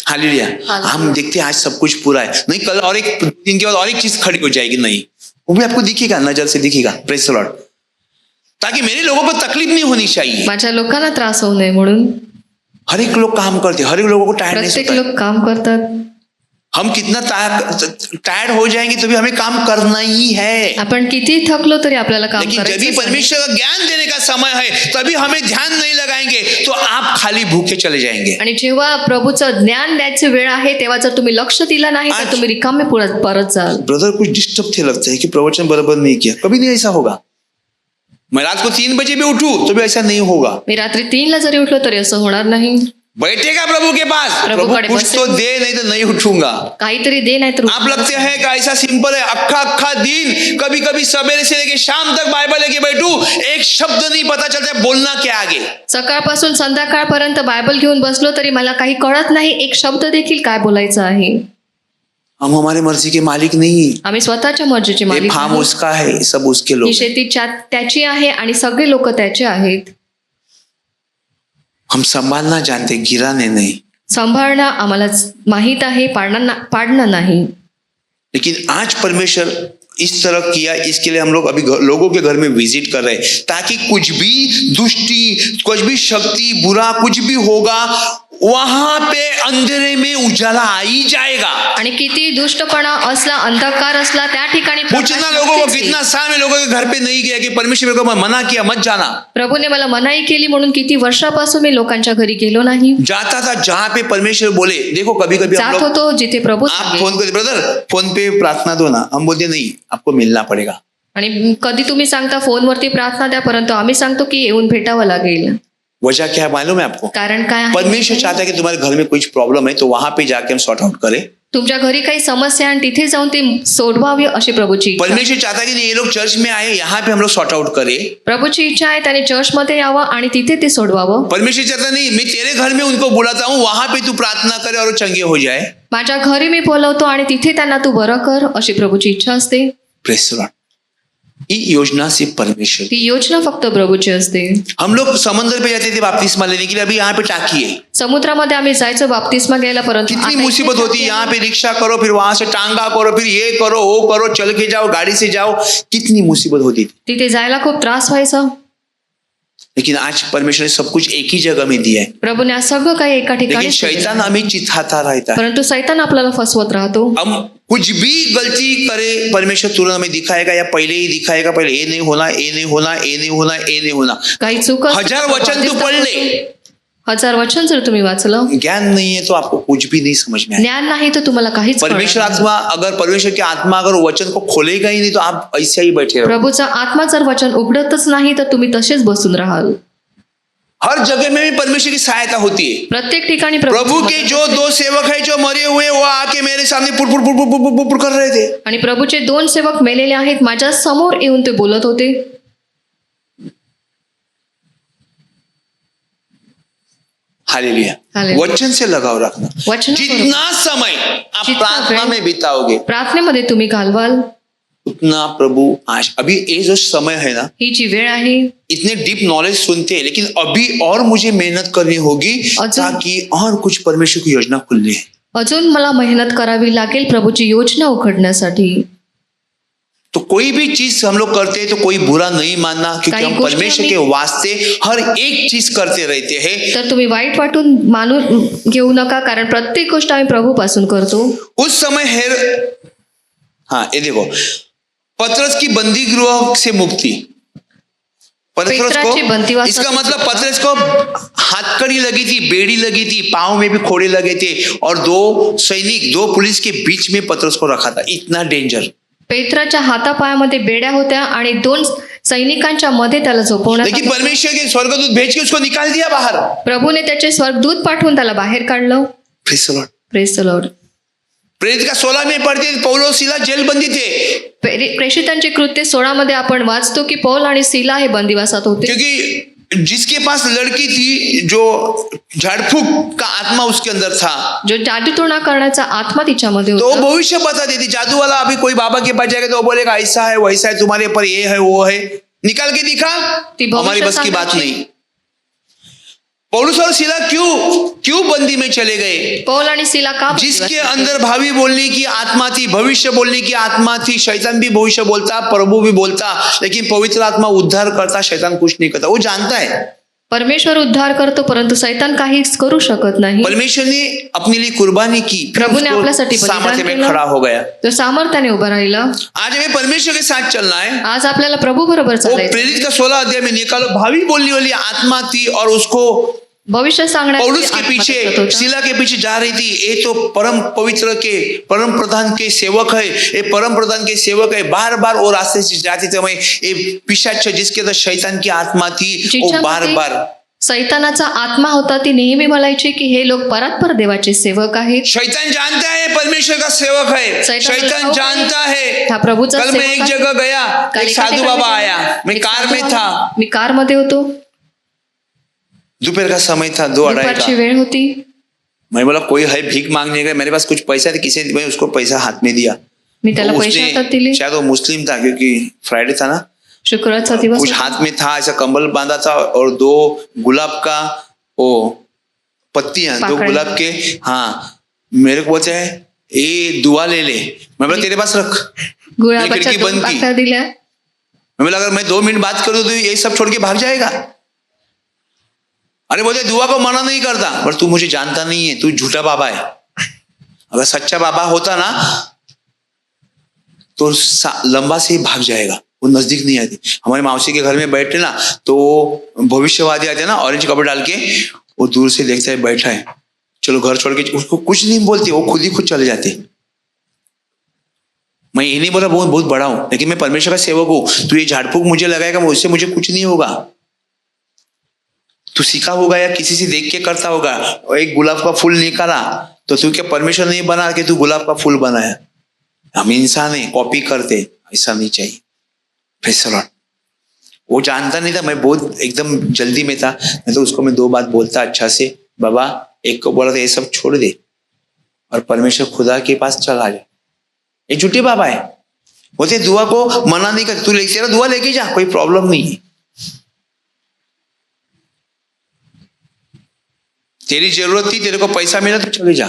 hallelujah. हम देखते हैं आज सब कुछ पूरा है. नहीं, कल और एक दिन के बाद और एक चीज खड़ी हो जाएगी. नहीं, वो भी आपको दिखेगा, नजर से दिखेगा. Praise the Lord. ताकि मेरे लोगों को तकलीफ नहीं होनी चाहिए. माझ्या लोकांना त्रास होऊ नये म्हणून हर एक लोग काम करते, हर एक लोगों को टायर्डनेस प्रत्येक होता है. लोक काम करतात. हम कितना टायर्ड हो जाएंगे तो भी हमें काम करना ही है. आपण किती थकलो तरी आपल्याला काम लेकिन जब भी करायचं. परमेश्वर का ज्ञान देने का समय है तभी हमें ध्यान नहीं लगाएंगे तो आप खाली भूखे चले जाएंगे. आणि जेव्हा प्रभूचं ज्ञान द्यायची वेळ आहे तेव्हा जर तुम्ही लक्ष दिलं नाही तर तुम्ही रिकामे परत जाल. ब्रदर कुछ डिस्टर्ब थे, लगता है कि प्रवचन बराबर नहीं किया. कभी नहीं ऐसा होगा. मैं रात को 3 बजे भी उठूं तो भी ऐसा नहीं होगा. मी रात्री 3ला जरी उठलो तरी असं होणार नाही. बैठेगा प्रभु के पास, प्रभु प्रभु कड़े कुछ बसे. तो दे, नहीं तो नहीं उठूंगा. काहीतरी दे नाही तर आप लगते हैं कि ऐसा सिंपल है. अक्खा दिन कभी कभी सवेरे से लेके शाम तक बाइबल लेके बैठू, एक शब्द नहीं पता चलता बोलना क्या आगे. सकाळपासून संध्याकाळपर्यंत बायबल घेऊन बसलो तरी मला काही कळत नाही, एक शब्द देखील काय बोलायचं आहे. हम हमारे मर्जी के मालिक नहीं. आम्ही स्वतःच्या मर्जीचे ये मालिक फार्म नाही. उसका है, सब उसके लोग ही हैं. शेती त्याची आहे आणि सगळे लोक त्याचे आहेत. हम संभालना जानते, गिराने नहीं. सांभाळणं आम्हाला माहित आहे, पाडणं नाही. लेकिन आज परमेश्वर इस तरह किया, इसके लिए हम लोग अभी लोगों के घर में विजिट कर रहे हैं, ताकि कुछ भी दुष्टि, कुछ भी शक्ति, बुरा कुछ भी होगा वहां पे अंधेरे में उजाला आ ही जाएगा. आणि किती दुष्टपणा असला, अंधकार असला, त्या ठिकाणी पूछना लोगों को, कितना साल में लोगों के घर पे नहीं गया कि परमेश्वर को मना किया मत जाना. प्रभूने मला मनाई केली म्हणून किती वर्षापासून मी लोकांच्या घरी गेलो नाही. जाता था जहां पे परमेश्वर बोले. देखो कभी कभी हम जात लोग, होतो जिथे प्रभू आप सांगे. फोन करते, ब्रदर फोन पे प्रार्थना दो ना. हम बोलते नहीं, आपको मिलना पड़ेगा. आणि कधी तुम्ही सांगता फोनवरती प्रार्थना द्या, परंतु आम्ही सांगतो की येऊन भेटावं लागेल. वजह क्या है मालूम है आपको? कारण काय आहे? परमेश्वर चाहता है कि तुम्हारे घर में कुछ प्रॉब्लम है तो वहां पे जाके हम सॉर्ट आउट करें. तुमच्या घरी काही समस्या आणि तिथे जाऊन ते सोडवावी अशी प्रभूची इच्छा. परमेश्वर चाहता है कि ये लोग चर्च में आए, यहाँ पे हम लोग सॉर्ट आउट करें. प्रभूची इच्छा आहे त्याने चर्चमध्ये यावं आणि तिथे ते सोडवावं. परमेश्वर चाहता नहीं मैं तेरे घर में उनको बुलाता हूँ, वहां पे तू प्रार्थना करे और वो चंगे हो जाए. माझ्या घरी मी बोलवतो आणि तिथे त्यांना तू बरं कर अशी प्रभूची इच्छा असते. Praise the Lord. ये योजना सिर्फ परमेश्वर की. ती योजना फक्त प्रभूची असते. हम लोग समंदर पे जाते थे बपतिस्मा लेने के लिए, अभी यहाँ पे टाकी है. समुद्रामध्ये आम्ही जायचो बाप्तिस्मा घ्यायला, परंतु कितनी आता मुसीबत इथे होती है. यहाँ पे रिक्शा करो, फिर वहां से टांगा करो, फिर ये करो वो करो, चल के जाओ, गाड़ी से जाओ. कितनी मुसीबत होती थी. तिथे जायला खूप त्रास व्हायचा. लेकिन आज परमेश्वर ने सब कुछ एक ही जगह में दिया है. प्रभूने आज सगळं काही एका ठिकाणी लेकिन शैतान हमें चिथाता रहता है. परंतु सैतान आपल्याला फसवत राहतो. हम कुछ भी गलती करे परमेश्वर तुरंत हमें दिखाएगा, या पहले ही दिखाएगा, पहले ये नहीं होना, ये नहीं होना, ये नहीं होना, ये नहीं होना. काही चूक असते, 1000 वचन तू पढ़ले, 1000 वचन जर तुम्ही वाचलं, ज्ञान नहीं है तो आपको कुछ भी नहीं समझ में आएगा. ज्ञान नाही तर तुम्हाला काहीच परमेश्वर कळणार नाही. आत्मा, अगर परमेश्वर की आत्मा अगर वचन को खोलेगा ही नहीं तो आप ऐसे ही बैठे रहो. प्रभूचा आत्मा जर वचन उघडतच नाही तर तुम्ही तसेच बसून राहाल. हर जगह में भी परमेश्वर की सहायता होती है. प्रत्येक ठिकाणी प्रभु के जो 2 सेवक है जो मरे हुए, वो आके मेरे सामने put put put put put put put कर रहे थे. आणि प्रभूचे 2 सेवक मेलेले आहेत, माझ्या समोर येऊन ते बोलत होते. हालेलुया. हालेलुया. वचन से लगाव रखना. वचन जितना समय आप जितना प्रार्थना वेळ में बिताओगे प्रार्थनेमध्ये तुम्ही घालवाल, उतना प्रभु आज, अभी ये जो समय है ना, ही जी वेळ आहे, इतने डीप नॉलेज सुनते हैं, लेकिन अभी और मुझे मेहनत करनी होगी ताकि और कुछ परमेश्वर की योजना खुलने है. अजून मला मेहनत करावी लागेल प्रभूची योजना उघडण्यासाठी. तो कोई भी चीज हम लोग करते हैं तो कोई बुरा नहीं मानना, क्योंकि काही हम गोष्टी परमेश्वर के वास्ते हर एक चीज करते रहते हैं. तर तुम्ही वाईट वाटून मानून घेऊ नका, कारण प्रत्येक गोष्ट आम्ही प्रभूपासून करतो. उस समय हाँ ये देखो, पतरस की बंदी गृह से मुक्ति, पेत्राची बंदिवासातून इसका मतलब सुटका। पतरस को हाथकड़ी लगी थी, बेड़ी लगी थी, पांव में भी खोड़े लगे थे और दो सैनिक, दो पुलिस के बीच में पतरस को रखा था। इतना डेंजर। पेत्राच्या हातापायामध्ये बेड्या होत्या आणि 2 सैनिकांच्या मध्ये त्याला झोपवण्यात लेकिन आलं. परमेश्वर के स्वर्गदूत भेज के उसको निकाल दिया बाहर। प्रभूने त्याचे स्वर्गदूत पाठवून त्याला बाहेर काढलं. Praise the Lord. Praise the Lord. प्रेरित का 16 में पढ़ते पौलुस सीला जेलबंदी थे, प्रेषितांचे कृत्य 16 मध्ये आपण वाचतो की पौल आणि सीला हे बंदिवासात होते. क्योंकि जिसके पास लड़की थी, जो झाड़फूक का आत्मा उसके अंदर था, जो जादूटोणा करण्याचा आत्मा तिच्यामध्ये तो होता. भविष्य बताती थी। जादू वाला अभी कोई बाबा के पास जाएगा तो वो बोलेगा ऐसा है वैसा है, तुम्हारे पर ये है वो है, निकाल के दिखा, ती भविष्य हमारी बस की बात सांगायची. नहीं। पौलुस और सीला क्यों बंदी में चले गए? पौल आणि सीला का जिसके बंदिवासात होते? अंदर भावी बोलने की आत्मा थी, भविष्य बोलने की आत्मा थी। शैतान भी भविष्य बोलता, प्रभु भी बोलता, लेकिन पवित्र आत्मा उद्धार करता, शैतान कुछ नहीं करता। वो जानता है परमेश्वर उद्धार करतो परंतु शैतान काहीच करू शकत नाही. परमेश्वर ने अपने लिए कुर्बानी की, फिर प्रभु ने उसको आपल्यासाठी बलिदान सामर्थ्य में केलं. खड़ा हो गया। तो सामर्थ्याने उभा राहिला. आज हमें परमेश्वर के साथ चलना है। आज आपल्याला प्रभु बरोबर वो चालायचं. प्रेरित का 16 अध्याय में निकालो, भावी बोलने वाली आत्मा थी और उसको भविष्य सांगण्याची पौलुस के आत्मा पीछे, त्याच्यात होता. शीला के पीछे जा रही थी। ये तो परम पवित्र के, परम प्रधान के सेवक है, ये परम प्रधान के सेवक है। बार बार वो रास्ते से जाते थे, मैं ये पिशाच जिसके अंदर शैतान की आत्मा थी, वो बार जिच्यामध्ये बार सैतानाचा आत्मा होता ती नेहमी म्हणायची की हे लोक परात्पर देवाचे सेवक आहेत. शैतान जानता है परमेश्वर का सेवक है, शैतान शैतान जानता है। हा प्रभूचा कल मैं सेवक एक आहे. जगह गया, काल एक एका साधू ठिकाणी बाबा गेलो. आया, मैं एक कार साधू में बाबा. था, मी कार मध्ये होतो. दोपहर का समय था, 2-2:30 दुपारची का। वेळ होती. मैं बोला कोई है भीख मांगने का, मेरे पास कुछ पैसा था, किसी ने मैं उसको पैसा हाथ में दिया। मी त्याला तो पैसे उसने, हातात दिले. शायद वो मुस्लिम था क्योंकि फ्राइडे था ना, शुक्रवारचा दिवस कुछ होता. हाथ में था, ऐसा कंबल बांधा था और 2 गुलाब का वो पत्तियां, 2 पाकळ्या. गुलाब के, हाँ, मेरे को बोलते हैं ये दुआ ले ले। मैं बोला तेरे पास रख। गुलाबाच्या खिडकी 2 बंद की. पाकळ्या दिल्या. मैं बोला अगर मैं 2 मिनट बात करूँ तो ये सब छोड़ के भाग जाएगा। अरे बोलते दुआ को मना नहीं करता, पर तू मुझे जानता नहीं है, तू झूठा बाबा है। अगर सच्चा बाबा होता ना तो लंबा से ही भाग जाएगा, वो नजदीक नहीं आती। हमारे मौसी के घर में बैठे ना तो भविष्यवादी आते ना, ऑरेंज कपड़े डाल के, वो दूर से देखता है बैठा है, चलो घर छोड़ के, उसको कुछ नहीं बोलते, वो खुद ही खुद चले जाते। मैं ये नहीं बोला बहुत बहुत बड़ा हूं, लेकिन मैं परमेश्वर का सेवक हूं। तू ये झाड़फूक मुझे लगाएगा, उससे मुझे कुछ नहीं होगा। तू सीखा होगा या किसी से देख के करता होगा। एक गुलाब का फूल निकाला तो तू क्या परमेश्वर नहीं बना के तू गुलाब का फूल बनाया? हम इंसान है, कॉपी करते, ऐसा नहीं चाहिए। Praise the Lord. वो जानता नहीं था, मैं बहुत एकदम जल्दी में था, नहीं तो उसको मैं 2 बात बोलता अच्छा से। बाबा, एक को बोला था ये सब छोड़ दे और परमेश्वर खुदा के पास चला जा। ये झूठे बाबा है, बोलते दुआ को मना नहीं कर, तू तेरा दुआ लेके जा, कोई प्रॉब्लम नहीं है। तेरी जरूरत थी, तेरे को पैसा मिला तो चले जा।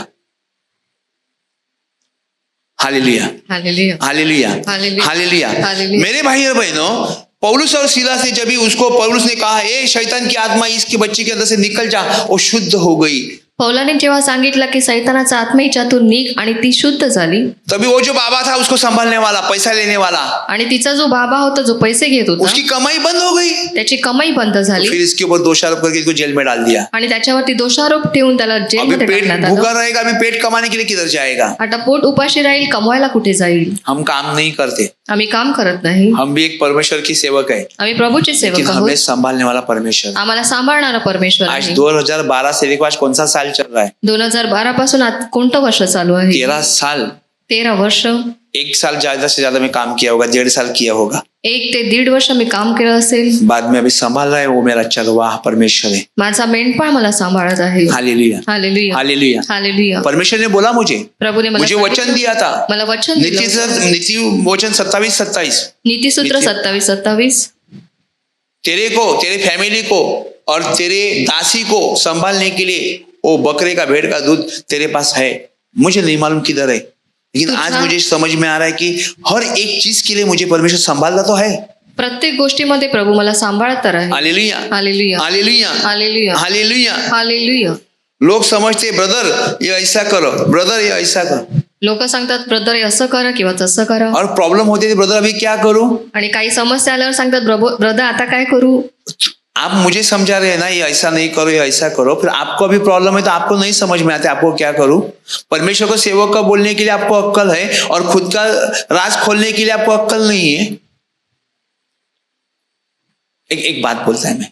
Hallelujah, hallelujah. Hallelujah, hallelujah. Hallelujah. Hallelujah. मेरे भाई और बहनों, पौलुस और सीलास ने जब भी उसको, पौलुस ने कहा ए शैतान की आत्मा इसके बच्चे के अंदर से निकल जा, वो शुद्ध हो गई। पौलाने जेव्हा सांगितलं की सैतानाचा आत्मा हिच्यातून निघ आणि ती शुद्ध झाली. तभी वो जो बाबा था उसको संभालने वाला, पैसा लेने वाला, आणि तिचा जो बाबा होता जो पैसे घेत होता उसकी कमाई बंद हो गई। त्याची कमाई बंद झाली फिर इसके ऊपर दोषारोप करके इसको जेल में डाल दिया। आणि त्याच्यावरती दोषारोप ठेवून त्याला अभी जेलमध्ये पेट टाकण्यात भूखा आलं. रहेगा, अभी पेट कमाने के लिए किधर जाएगा? आता पोट उपाशी राहील, कमवायला कुठे जाईल? हम काम नहीं करते, आम्ही काम करत नाही. हम भी एक परमेश्वर की सेवक है, आम्ही प्रभूचे लेकिन सेवक हमें आहोत. संभालने वाला परमेश्वर। आम्हाला सांभाळणारा परमेश्वर आज आहे. 2012 से लेकर आज कौन सा साल चल रहा है? 2012 पासून आज कोणतं वर्ष चालू आहे? 13 साल। 13 वर्ष. 1 साल ज्यादा से ज्यादा में काम किया होगा, 1.5 साल किया होगा। 1 ते 1.5 वर्ष मी काम केलं असेल. बाद में अभी संभाल रहा है वो मेरा चरवाहा परमेश्वर है। माझा मेंढपाळ मला सांभाळत आहे. Hallelujah, hallelujah. हालेलुया। हालेलुया. परमेश्वर ने बोला प्रभूने मला मुझे वचन सांगितलं. दिया था, मला वचन दिलं. नीति वचन 27-27, नीतिसूत्र 27-27. तेरे को, तेरे फैमिली को और तेरे दासी को संभालने के लिए वो बकरे का, भेड़ का दूध तेरे पास है। मुझे नहीं मालूम किधर है, लेकिन आज मुझे समझ में आ रहा है कि हर एक चीज के लिए मुझे परमेश्वर संभालता तो है। प्रत्येक गोष्टीमध्ये प्रभू मला सांभाळत तर आहे. Hallelujah, hallelujah. Hallelujah, hallelujah. Hallelujah. Hallelujah. लोग समझते ब्रदर ये ऐसा करो, ब्रदर ये ऐसा करो, लोक सांगतात ब्रदर असं करा किंवा तसं करा, और प्रॉब्लम होती है ब्रदर अभी क्या करूं? आणि काही समस्या आल्यावर सांगतात ब्रदर आता काय करू? आप मुझे समझा रहे हैं ना, ये ऐसा नहीं करो, ये ऐसा करो, फिर आपको अभी प्रॉब्लम है तो आपको नहीं समझ में आता आपको क्या करूं? परमेश्वर को सेवक का बोलने के लिए आपको अक्कल है और खुद का राज खोलने के लिए आपको अक्कल नहीं है। एक बात बोलता है,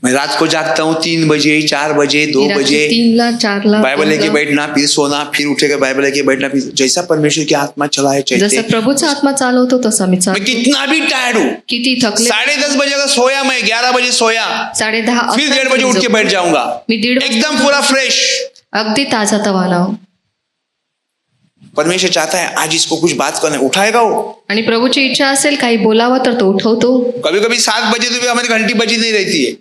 मैं रात को जागता हूँ 3 बजे 4 बजे 2 बजे, 3ला 4ला बाइबल लेके बैठना, फिर सोना, फिर उठेगा बाइबल लेके बैठना, फिर जैसा परमेश्वर की आत्मा चला है जसं चलते। प्रभूचा आत्मा चालवतो तसा मी मैं चालतो. कितना भी टायर्ड हूँ, किती थकले, 10:30 बजे का सोया, मैं 11 बजे सोया, 10:30 फिर 1:30 बजे उठ के बैठ जाऊंगा, मी 1:30 एकदम पूरा फ्रेश। अगदी ताजा तवाना. परमेश्वर चाहता है आज इसको कुछ बात करना, उठाएगा वो। आणि प्रभूची इच्छा असेल काही बोलावं तर तो उठवतो. कभी कभी 7 बजे तो भी हमारी घंटी बजी नहीं रहती है,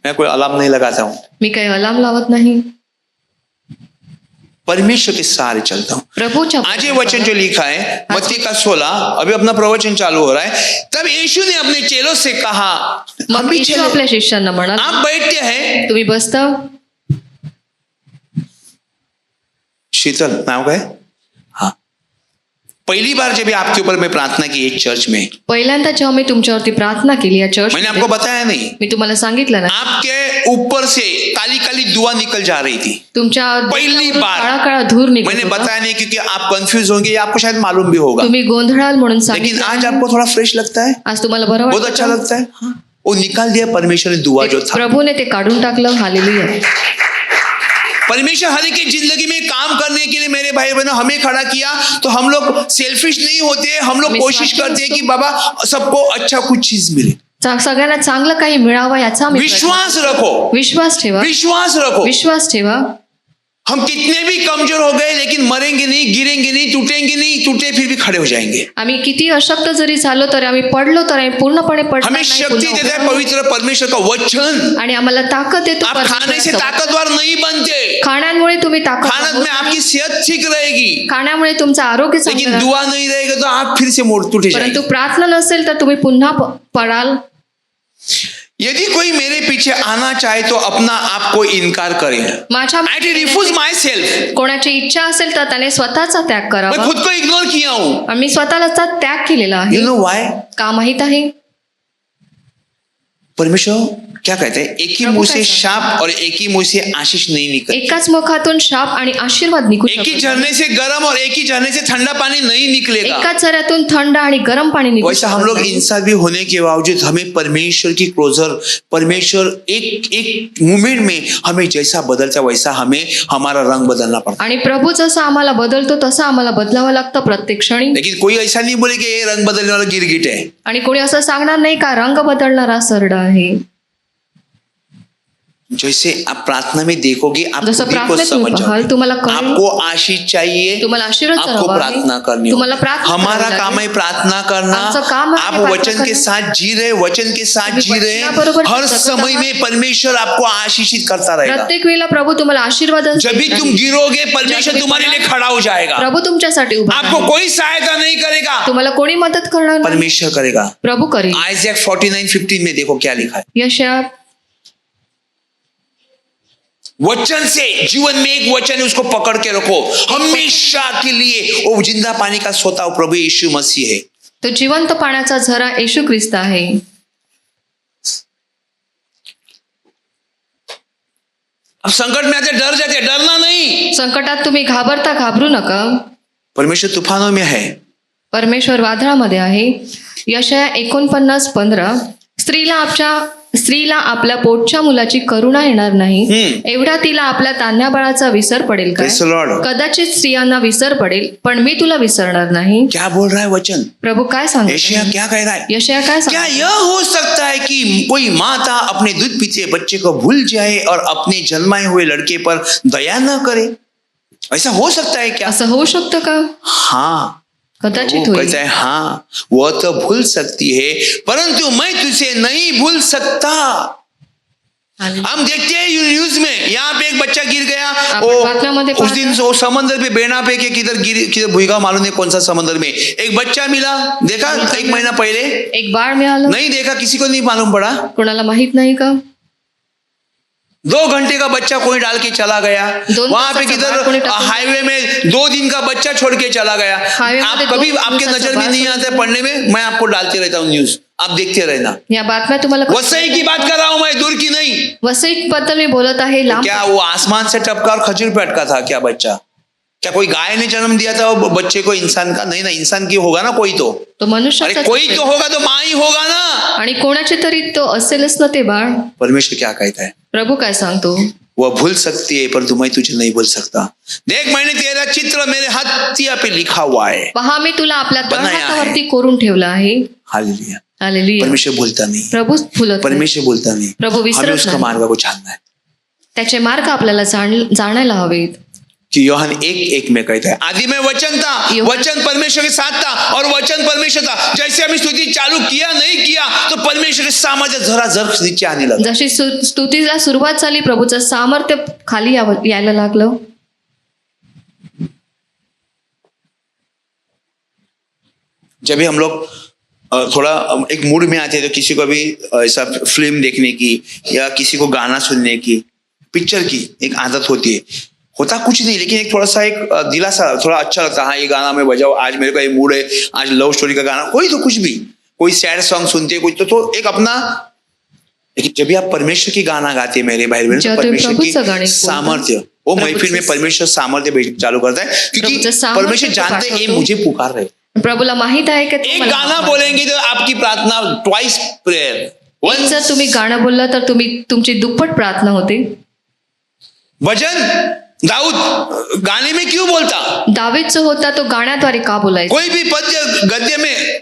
मैं कोई अलार्म नहीं लगाता हूँ, मी काही अलार्म लावत नाही, परमेश्वर के सहारे चलता हूँ। प्रभूच्या. आज ये वचन जो लिखा है मत्ती का 16, अभी अपना प्रवचन चालू हो रहा है। तब यीशु ने अपने चेलों से कहा, हम मग भी येशू चले, आपल्या शिष्यांना म्हणाला, आप बैठते हैं, तुम्ही बसता. शीतल नाव काय? हाँ, पहली बार जब आपके ऊपर मैं प्रार्थना की एक चर्च में, पहिल्यांदा जेव्हा मी तुमच्यावरती प्रार्थना केली या चर्च, मैंने आपको बताया नहीं, मी तुम्हाला सांगितलं ना, आपके ऊपर से काली काली दुआ निकल जा रही थी तुमच्या पहली बार. काळा काळा धूर मैंने निघत होता. बताया नहीं क्योंकि आप कंफ्यूज होंगे, ये आपको शायद मालूम भी होगा, तुम्ही गोंधळाल म्हणून लेकिन सांगितलं. आज आपको थोड़ा फ्रेश लगता है, आज तुम्हाला बरं बहुत अच्छा वाटतं. लगता है। हाँ, वो निकाल दिया परमेश्वर ने दुआ जो था। प्रभूने ते काढून टाकलं. हालेलुया. परमेश्वर हर एक की जिंदगी में काम करने के लिए मेरे भाई बहनों हमें खड़ा किया, तो हम लोग सेल्फिश नहीं होते, हम लोग हमें कोशिश स्वार्थी करते हैं कि बाबा सबको अच्छा कुछ चीज मिले। सगळ्यांना चांगलं काही मिळावं याचा आम्ही विश्वास रखो, विश्वास ठेवा. विश्वास रखो। विश्वास ठेवा. हम कितने भी कमजोर हो गए लेकिन मरेंगे नहीं, गिरेंगे नहीं, टूटेंगे नहीं, टूटे फिर भी खड़े हो जाएंगे। आम्ही किती अशक्त जरी झालो तरी आम्ही पडलो तर आम्ही पूर्णपणे पडणार हमें नाही, शक्ति पुन्हा देता है उभं. पवित्र परमेश्वर का वचन। आणि आम्हाला ताकद देतो आप खाने से परमेश्वराचा. ताकतवर नहीं बनते, खाण्यामुळे तुम्ही ताकद खाने में आपकी सेहत ठीक रहेगी, खाण्यामुळे तुमचं आरोग्य चांगलं लेकिन राहतं. दुआ नहीं रहेगा तो आप फिर से मोड़ टूटे जाएंगे। परंतु प्रार्थना नसेल तर तुम्ही पुन्हा पडाल. यदि कोई मेरे पीछे आना चाहे तो अपना आप को इनकार करे। माझ्या I refuse myself. कोणाची इच्छा असेल तर त्याने स्वतःचा त्याग मैं करावा. खुद को इग्नोर किया हूं। आम्ही स्वतःचा त्याग केलेला आहे. You know why? का माहित आहे? परमेश्वर क्या कहते हैं, एक ही प्रभु मुंह से कैसा? शाप और एक ही मुंह से आशीष नहीं निकलती। एकाच मुखातून शाप आणि आशीर्वाद निघू एक ही शकतो. झरने से गर्म और एक ही झरने से ठंडा पानी नहीं निकलेगा। एकाच झऱ्यातून थंड आणि गरम पाणी निघू वैसा हम लोग शकतं. इंसान भी होने के बावजूद हमें परमेश्वर की क्लोजर, परमेश्वर एक एक मोमेंट में हमें जैसा बदलता वैसा हमें हमारा रंग बदलना पड़ता। आणि प्रभू जसं आम्हाला बदलतो तसं आम्हाला बदलावं लागतं प्रत्येक क्षणी. लेकिन कोई ऐसा नहीं बोले कि ये रंग बदलने वाला गिरगिट है। आणि कोणी असं सांगणार नाही का रंग बदलणारा सरडा आहे. जैसे आप प्रार्थना में देखोगे आप जसं खुद ही को प्रार्थनेत तुम्ही समझ पाहाल जाओगे। तुम्हाला कळेल. आपको आशीष चाहिए, तुम्हाला आशीर्वाद आपको हवा आहे. प्रार्थना करनी तुम्हाला होगी। प्रार्थना हमारा करावी काम है लागेल. प्रार्थना करना। आमचं काम आहे आप प्रार्थना वचन के करणं. साथ जी रहे, वचन के साथ तुम्ही जी रहे, वचनाबरोबर हर जगत समय आहात. में परमेश्वर आपको आशीषित करता रहेगा। प्रत्येक वेळेला प्रभू तुम्हाला आशीर्वाद जब भी तुम गिरोगे परमेश्वर तुम्हारे लिए खड़ा हो जाएगा। प्रभू तुमच्यासाठी उभा आपको आहे. कोई सहायता नहीं करेगा, तुम्हाला कोणी मदत करणार नाही. परमेश्वर करेगा। प्रभू करेल. आयजैक 49:15 में देखो क्या लिखा है। यशया वचन से, जीवन में एक वचन है उसको पकड़ के रखो हमेशा के लिए। वो जिंदा पानी का सोता वो प्रभु यीशु मसीह है। तो जिवंत पाण्याचा झरा येशू ख्रिस्त आहे. अब संकट में आते डर जाते, डरना नहीं। संकटात तुम्ही घाबरू नका. परमेश्वर तूफानों में है। परमेश्वर वादळामध्ये आहे. यशया 49:15 स्त्रीला आपल्या पोटच्या मुलाची करुणा येणार नाही, एवढा तिला आपल्या तान्ह्या बाळाचा विसर पडेल काय. Praise the Lord. कदाचित स्त्रियांना विसर पडेल पण मी तुला विसरणार नाही. क्या बोल रहा है वचन? प्रभू काय सांगतो? यशायाह क्या कह रहा है? यशया काय क्या सांगतो? यह हो सकता है कि कोई माता अपने दूध पीते बच्चे को भूल जाए और अपने जन्माए हुए लड़के पर दया न करे? ऐसा हो सकता है क्या? असं होऊ शकतं का? हाँ, कदाचित वो होईल. कहता है हाँ वो तो भूल सकती है परंतु मैं तुझे नहीं भूल सकता। हम देखते हैं न्यूज में, यहाँ पे एक बच्चा गिर गया, बातम्यांमध्ये उस दिन वो समंदर पे बेना पे के किधर भूगा मालूम नहीं कौन सा समंदर में एक बच्चा मिला, देखा 1 महीना पहले? एक बाळ मिळालं, नहीं देखा, किसी को नहीं मालूम पड़ा। कोणाला माहित नाही का? 2 घंटे का बच्चा कोई डाल के चला गया, 2 वहां पे तासाचा बाळ कोणी किधर टाकून हाईवे में 2 दिन का बच्चा छोड़ के चला गया। हाईवे आप मध्ये कभी 2 आपके दिवसाचा नजर में बाळ नहीं सोडून आता है पढ़ने में, मैं आपको डालते रहता हूँ न्यूज, आप देखते रहना। या बातम्या तुम्हाला वसई की बात कर रहा हूं मैं, दूर की नहीं। वसई बद्दल मी बोलत आहे, लांब क्या वो आसमान से टपका और खजूर पे अटका था क्या बच्चा? क्या कोई गाय ने जन्म दिया था वो बच्चे को इंसान का? नहीं ना, इंसान की होगा ना कोई तो। तो अरे मनुष्याचा कोई तो होगा, तो माँ ही होगा ना। आणि कोणाचे तरी तो असेलच ना ते बाळ। परमेश्वर क्या कहता है? प्रभू काय सांगतो? वह भूल सकती है परंतु मैं तुझे नहीं भूल सकता। देख मैंने तेरा चित्र मेरे हत्या पे लिखा हुआ है। पहा मी तुला आपल्या बनाया है। तळहातावरती कोरून ठेवला आहे। हालेलुया। हालेलुया। परमेश्वर बोलता नहीं, प्रभूच भूलत नाही। परमेश्वर बोलता नहीं, प्रभू विसरत हमें उसका नाही। मार्ग को जानना है। त्याचे मार्ग आपल्याला जाणायला हवेत। कि यूहन्ना 1:1 में कहता है, आदि में वचन था, वचन परमेश्वर के साथ था और वचन परमेश्वर था। जैसे हमें स्तुति चालू किया नहीं किया तो परमेश्वर के सामर्थ्य जरा जर नीचे आने लगा। जशी स्तुतीला सुरुवात झाली, प्रभूचं सामर्थ्य खाली यायला लागलं। जब भी हम लोग थोड़ा एक मूड में आते हैं तो किसी को भी ऐसा फिल्म देखने की या किसी को गाना सुनने की, पिक्चर की एक आदत होती है। होता कुछ नहीं, लेकिन एक थोड़ा सा एक दिलासा, थोड़ा अच्छा लगता है। हाँ ये गाना मैं बजाओ, आज मेरे को ये मूड है, आज लव स्टोरी का गाना, कोई तो कुछ भी, कोई सैड सॉन्ग सुनते, कोई तो एक अपना। लेकिन जब भी आप परमेश्वर की गाना गाते हैं मेरे भाई बहन, जब तो तुम्ही परमेश्वर प्रभूचं गाणे की बोलता, सामर्थ्य वो महफिल में परमेश्वर सामर्थ्य चालू करता है, क्योंकि प्रभूचं सामर्थ्य परमेश्वर जानते हैं ये पाठवतो। मुझे पुकार रहे। प्रभूला माहित आहे की एक गाना बोलेंगे तो आपकी प्रार्थना ट्वाइस प्रेयर। जर तुम्ही गाणं बोलला तर तुमची दुप्पट प्रार्थना होते। भजन दाऊद गाने में क्यों बोलता? दावीदचं होता तो गाण्याद्वारे का बोलायचा? कोई भी पद्य गद्य में,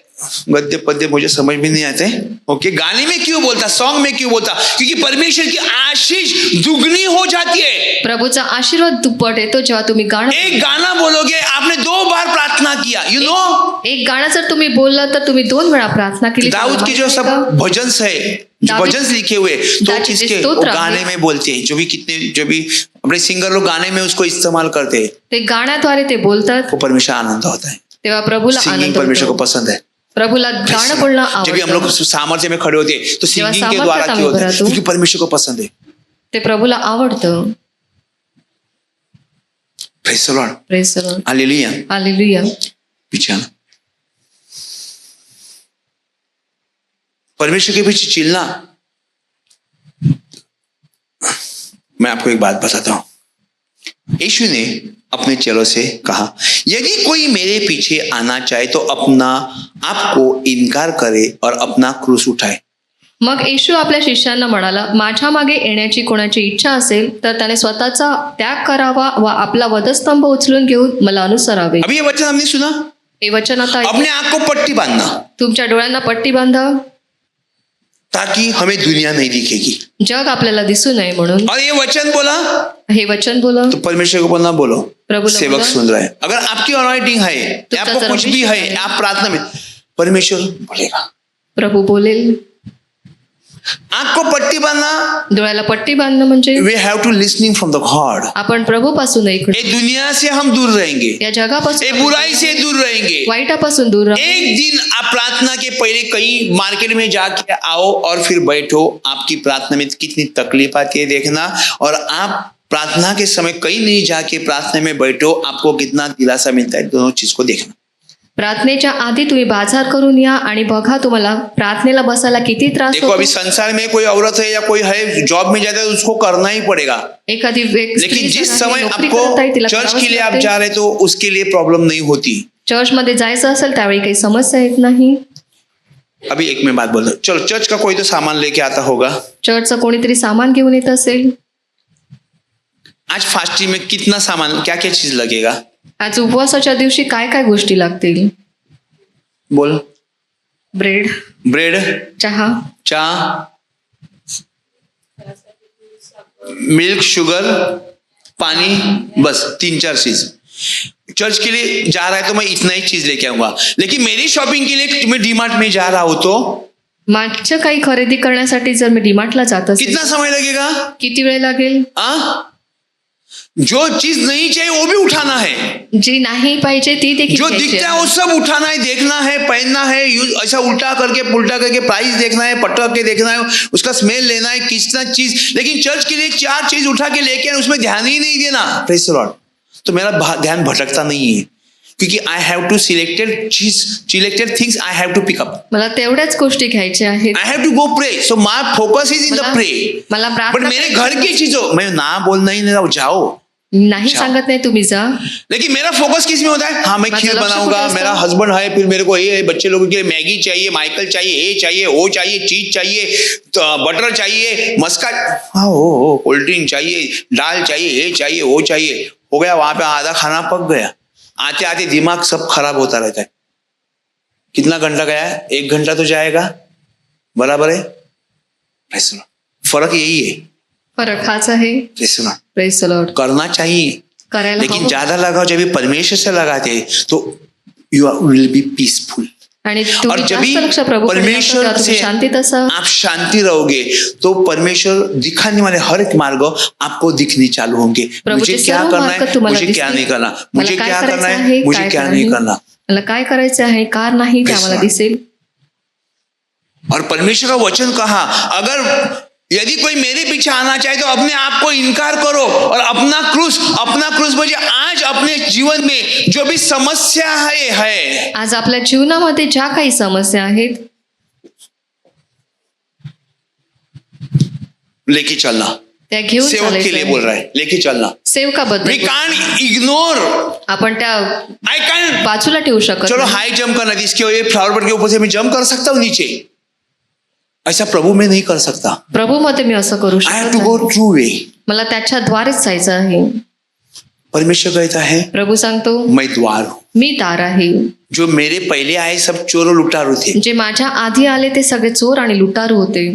गद्य पद्य मुझे समझ में नहीं आते, ओके, गाने में क्यों बोलता, सॉन्ग में क्यों बोलता? क्योंकि परमेश्वर की आशीष दुगनी हो जाती है। प्रभूचा आशीर्वाद दुप्पट येतो जेव्हा तुम्ही गाणं। एक गाना बोलोगे, आपने 2 बार प्रार्थना किया, यू नो। एक गाणं जर तुम्ही बोलला तर तुम्ही 2 वेळा प्रार्थना केली। दाऊद के जो सब भजन है, जो भजन लिखे हुए, तो दाऊद के किसके स्तोत्र वो गाने में बोलते हैं। जो भी अपने सिंगर लोग गाने में उसको इस्तेमाल करते हैं, ते गाण्याद्वारे ते बोलतात, वो परमेश्वर आनंद होता है। तेव्हा प्रभूला सिंगिंग आनंद परमेश्वर को होतो। पसंद है। प्रभूला गाणं बोलणं जब भी हम लोग आवडतं, सामर्थ्य में खड़े होते हैं तो जेव्हा सिंगिंग के सामर्थ्यात द्वारा आम्ही क्यों होता है? भरतो, क्योंकि परमेश्वर को पसंद है। ते प्रभूला आवडतं। Praise the Lord, praise the Lord, hallelujah. Hallelujah. पीछे आना। परमेश्वर के पीछे चिल्ला। मैं आपको एक बात बताता हूं। यीशु ने अपने चेलों से कहा, यदि कोई मेरे पीछे आना चाहे तो अपना आपको इनकार करे और अपना क्रूस उठाए। मग येशू आपल्या शिष्यांना म्हणाला, माझ्या मागे येण्याची कोणाची इच्छा असेल तर त्याने स्वतःचा त्याग करावा व आपला वधस्तंभ उचलून घेऊन मला अनुसरावे। अभी ये वचन हमने सुना। हे वचन आता अपने आंख को पट्टी बांधना तुमच्या डोळ्यांना पट्टी बांधा, ताकि हमें दुनिया नहीं दिखेगी। जग आपल्याला दिसू नये म्हणून। और ये वचन बोला हे वचन बोला तो परमेश्वर को बोलना, बोलो प्रभुला सेवक बोला। सुन रहा है। अगर आपकी अनॉइंटिंग है, तुमचा आपको जर कुछ भी अभिषेक है, आहे, आप प्रार्थना में, परमेश्वर बोलेगा। प्रभू बोलेल। आंख को पट्टी बांधना, डोळ्याला पट्टी बांधणं म्हणजे we have to listening from the God. आपण प्रभूपासून ऐकणं, ये दुनिया से हम दूर रहेंगे, या ये जगापासून, बुराई से दूर रहेंगे। वाईटापासून दूर राहा। एक दिन आप प्रार्थना के पहले कहीं मार्केट में जाके आओ और फिर बैठो, आपकी प्रार्थना में कितनी तकलीफ आती है देखना। और आप प्रार्थना के समय कहीं नहीं जाके प्रार्थना में बैठो, आपको कितना दिलासा मिलता है, दोनों चीज को देखना। प्रार्थनेच्या आधी तुम्ही बाजार करून या आणि बघा तुम्हाला प्रार्थनेला बसायला किती त्रास देखो अभी होतो। संसार में कोई औरत है या कोई है जॉब में जाता है तो उसको करना ही पड़ेगा। एखादी लेकिन जिस समय नोकरी करत आहे, आपको तिला चर्च करावंच के लिए आप लागते। जा रहे तो उसके लिए प्रॉब्लम नहीं होती। चर्च मध्ये जायचं असेल त्यावेळी काही समस्या येत नाही। अभी एक मैं बात बोल रहा हूँ, चलो चर्च का कोई तो सामान लेके आता होगा। चर्चचं कोणीतरी सामान घेऊन येत असेल। आज फास्टिंग में कितना सामान, क्या क्या चीज लगेगा? आज उपवासाच्या दिवशी काय काय गोष्टी लागतील? बोल। ब्रेड, ब्रेड, चहा, चाय, मिल्क, शुगर, पानी, बस 3-4 चीज। चर्च के लिए जा रहा है तो मैं इतना ही चीज लेके आऊंगा। लेकिन मेरी शॉपिंग के लिए मैं डीमार्ट में जा रहा हूं तो मागच्या काही खरेदी करण्यासाठी जर मी डीमार्टला जात असेल कितना समय लगेगा? किती वेळ लागेल? जो चीज नहीं चाहिए वो भी उठाना है, जी नाही पाहिजे ती देखील जो घ्यायची दिखता है आहे. वो सब उठाना है, देखना है, पहनना है, यूज ऐसा उल्टा करके पुल्टा करके प्राइस देखना है, पटक के देखना है, उसका स्मेल लेना है, कितना चीज. लेकिन चर्च के लिए 4 चीज उठा के लेके आए, उसमें ध्यान ही नहीं देना. Praise the Lord. तो मेरा ध्यान भटकता नहीं है, क्योंकि I have to selected things I have to pick up. मला तेवढ्याच गोष्टी घ्यायच्या आहेत. आई हैव टू गो प्रे. So my focus is in the prey. मला बट प्रार्थना मेरे करायची घर की चीजों मैं ना बोलना ही नहीं, जाओ. नाही सांगत नाही तुम्ही जा. लेकिन मेरा फोकस किस में होता है? हाँ, मैं माझं खीर लक्ष बनाऊंगा, कुठे असतं? मेरा हस्बैंड है, फिर मेरे को ये बच्चे लोगों के लिए मैगी चाहिए, माइकल चाहिए, ये चाहिए, वो चाहिए, चीज चाहिए, तो बटर चाहिए, मस्का, हाँ हो कोल्ड ड्रिंक चाहिए, दाल चाहिए, ये चाहिए, वो चाहिए. हो गया, वहां पे आधा खाना पक गया. आते आते दिमाग सब खराब होता रहता है. कितना घंटा गया है? 1 घंटा तो जाएगा. बराबर है. फर्क यही है. फरक हाच आहे. Praise the Lord. करना चाहिए, करायला लेकिन हवं. ज्यादा लगाओ. जब ये परमेश्वर से लगाते हैं तो यू विल बी पीसफुल. आणि और तुम्ही जब भी जास्त लक्ष प्रभू परमेश्वर से शांतीत असा. आप शांति रहोगे तो परमेश्वर दिखाने वाले हर एक मार्ग आपको दिखने चालू होंगे. मुझे प्रभूचे क्या सर्व करना मार्ग है, तुम्हाला मुझे क्या दिसतील. नहीं करना, मला मुझे काय क्या करायचं करना आहे, है, मुझे काय क्या नाही. नहीं करना. मला काय करायचं आहे, कार नाही ते आम्हाला दिसेल. और परमेश्वर का वचन कहा, अगर यदि कोई मेरे पीछे आना चाहे तो अपने आप को इनकार करो और अपना क्रूस म्हणजे आज अपने जीवन में जो भी समस्या है आज आपल्या जीवनामध्ये ज्या काही समस्या आहेत लेके चलना. त्या घेऊन सेवक के लिए बोल रहा है, लेके चलना. वी सेवकाबद्दल कांट इग्नोर. आपण त्या आई कांट. बाजूला ठेवू शकत चलो नाही. हाई जंप करना, इसके ये फ्लावर बट के ऊपर से मैं जंप कर सकता हूँ नीचे. ऐसा प्रभु में नहीं कर सकता. प्रभू मध्ये मी असं करू आई हैव शकत टू गो नाही. ट्रू वे. मला त्याच्याद्वारेच जायचं आहे. परमेश्वर कहता है, प्रभू सांगतो मैं द्वार हूँ. मी दार आहे. जो मेरे पहले आए सब चोर लुटारू थे. जे माझ्या आधी आले ते सगळे चोर आणि लुटारू होते.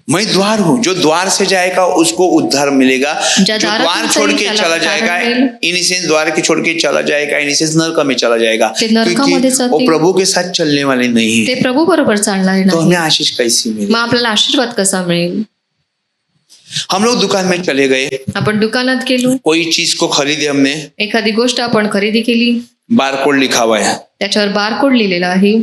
मैं द्वार हूँ. जो द्वार से जाएगा उसको उद्धार मिलेगा. जो दारातून द्वार छोड़ के त्याला चला उद्धार जाएगा, मिळेल. इनिसेंस द्वार के छोड़ के चला जाएगा, इनिसेंस नरक में चला जाएगा. ते नरकामध्ये क्योंकि वो जातील. प्रभु के साथ चलने वाले नहीं ते है. प्रभू बरोबर चालणार तो नाही. हमें आशीष कैसी मिले? मग आपल्याला आशीर्वाद कसा मिळेल? हम लोग दुकान में चले गए, आपण दुकानात गेलो, कोई चीज को खरीदे हमने, एखादी गोष्ट आपण खरेदी केली, बारकोड लिखा हुआ है, त्याच्यावर बारकोड लिहिलेला आहे,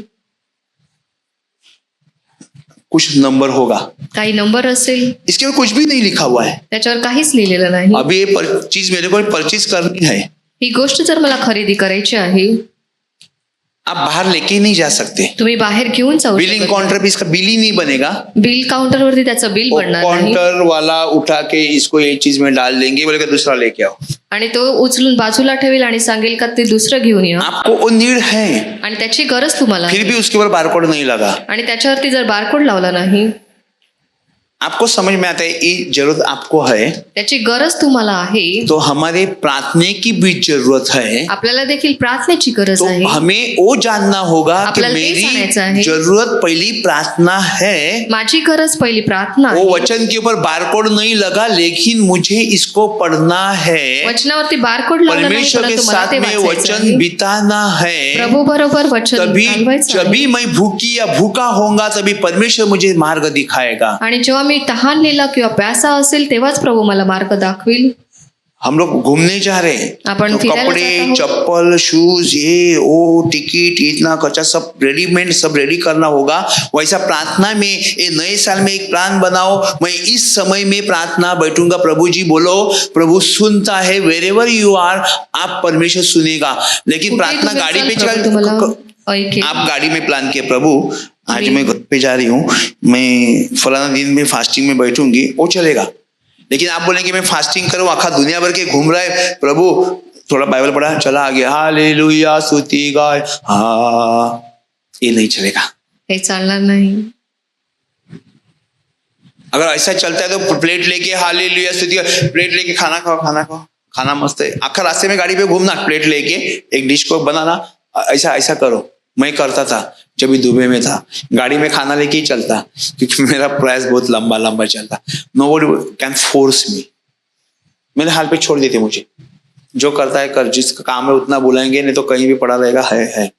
कुछ नंबर होगा, काही नंबर असेल, इसके ऊपर कुछ भी नहीं लिखा हुआ है. त्याच्यावर काहीच लिहिलेलं नाही. अभी ये चीज मेरे को परचेज करनी है. ही गोष्ट जर मला खरेदी करायची आहे, आप बाहर लेके नहीं जा सकते. तुम्ही बाहेर घेऊन जाऊ बिलिंग शकत काउंटर पे इसका बिल ही नहीं बनेगा. नाही. बिल काउंटरवरती त्याचं बिल वो बनणार नाही काउंटर वाला उठा के इसको ये चीज में डाल देंगे, बोलेगा दूसरा लेके आओ. आणि तो उचलून बाजूला ठेवेल आणि सांगेल का ते दुसरं घेऊन या. आपको वो नीड है, आणि त्याची गरज तुम्हाला फिर आहे. भी उसके ऊपर बारकोड नहीं लगा. आणि त्याच्यावरती जर बारकोड लावला नाही, आपको समझ में आता है ये जरूरत आपको है, त्याची गरज तुम्हाला आहे, तो हमारे प्रार्थना की भी जरूरत है. आपल्याला देखील प्रार्थनेची गरज तो आहे. हमें वो जानना होगा कि आपल्याला ते जाणायचं आहे. मेरी जरूरत पहली प्रार्थना है. माझी गरज पहिली प्रार्थना वो आहे. वचन के ऊपर बारकोड नहीं लगा, लेकिन मुझे इसको पढ़ना है. वचनावरती बारकोड लावला नाही, परमेश्वर के परंतु मला साथ ते में वाचायचं वचन आहे. बिताना है. प्रभू बरोबर वचन तभी चालवायचं जब आहे. मैं भूखी या भूखा होऊंगा तभी परमेश्वर मुझे मार्ग दिखाएगा. आणि जेव्हा मी तहानलेला किंवा प्यासा असेल तेव्हाच प्रभू मला मार्ग दाखविल. हम लोग घूमने जा रहे हैं, आपण तो फिरायला कपड़े, जात आहोत. चप्पल, शूज, ये वो टिकट, इतना कच्चा सब रेडीमेड सब रेडी करना होगा. वैसा प्रार्थना में ये नए साल में एक प्लान बनाओ. मैं इस समय में प्रार्थना बैठूंगा, प्रभु जी बोलो, प्रभु सुनता है. वेरेवर यू आर, आप परमेश्वर सुनेगा. लेकिन कुठेही प्रार्थना तुम्ही गाड़ी असाल, पे प्रभू तुम्हाला चल, ऐकेल. आप गाड़ी में प्लान किए, प्रभु आज मैं घर पे जा रही हूँ, मैं फलाना दिन में फास्टिंग में बैठूंगी, वो चलेगा. लेकिन आप बोलेंगे मैं फास्टिंग करूं, आखा दुनिया भर के घूम रहा है, प्रभु थोड़ा बाइबल पढ़ा, चला आगे, हालेलुया स्तुति गाय, ये नहीं चलेगा. हे चालणार नाही. अगर ऐसा चलता है तो प्लेट लेके हालेलुया स्तुति, प्लेट लेके खाना खाओ, खाना खाओ, खाना मस्त है, आखा रास्ते में गाड़ी पे घूमना, प्लेट लेके एक डिश को बनाना. ऐसा ऐसा करो. मैं करता था जब भी दुबई में था, गाड़ी में खाना लेके ही चलता, क्योंकि मेरा प्रयास बहुत लंबा लंबा चलता. Nobody can force me. मेरे हाल पे छोड़ देते मुझे, जो करता है कर, जिसका काम है उतना बुलाएंगे, नहीं तो कहीं भी पड़ा रहेगा. है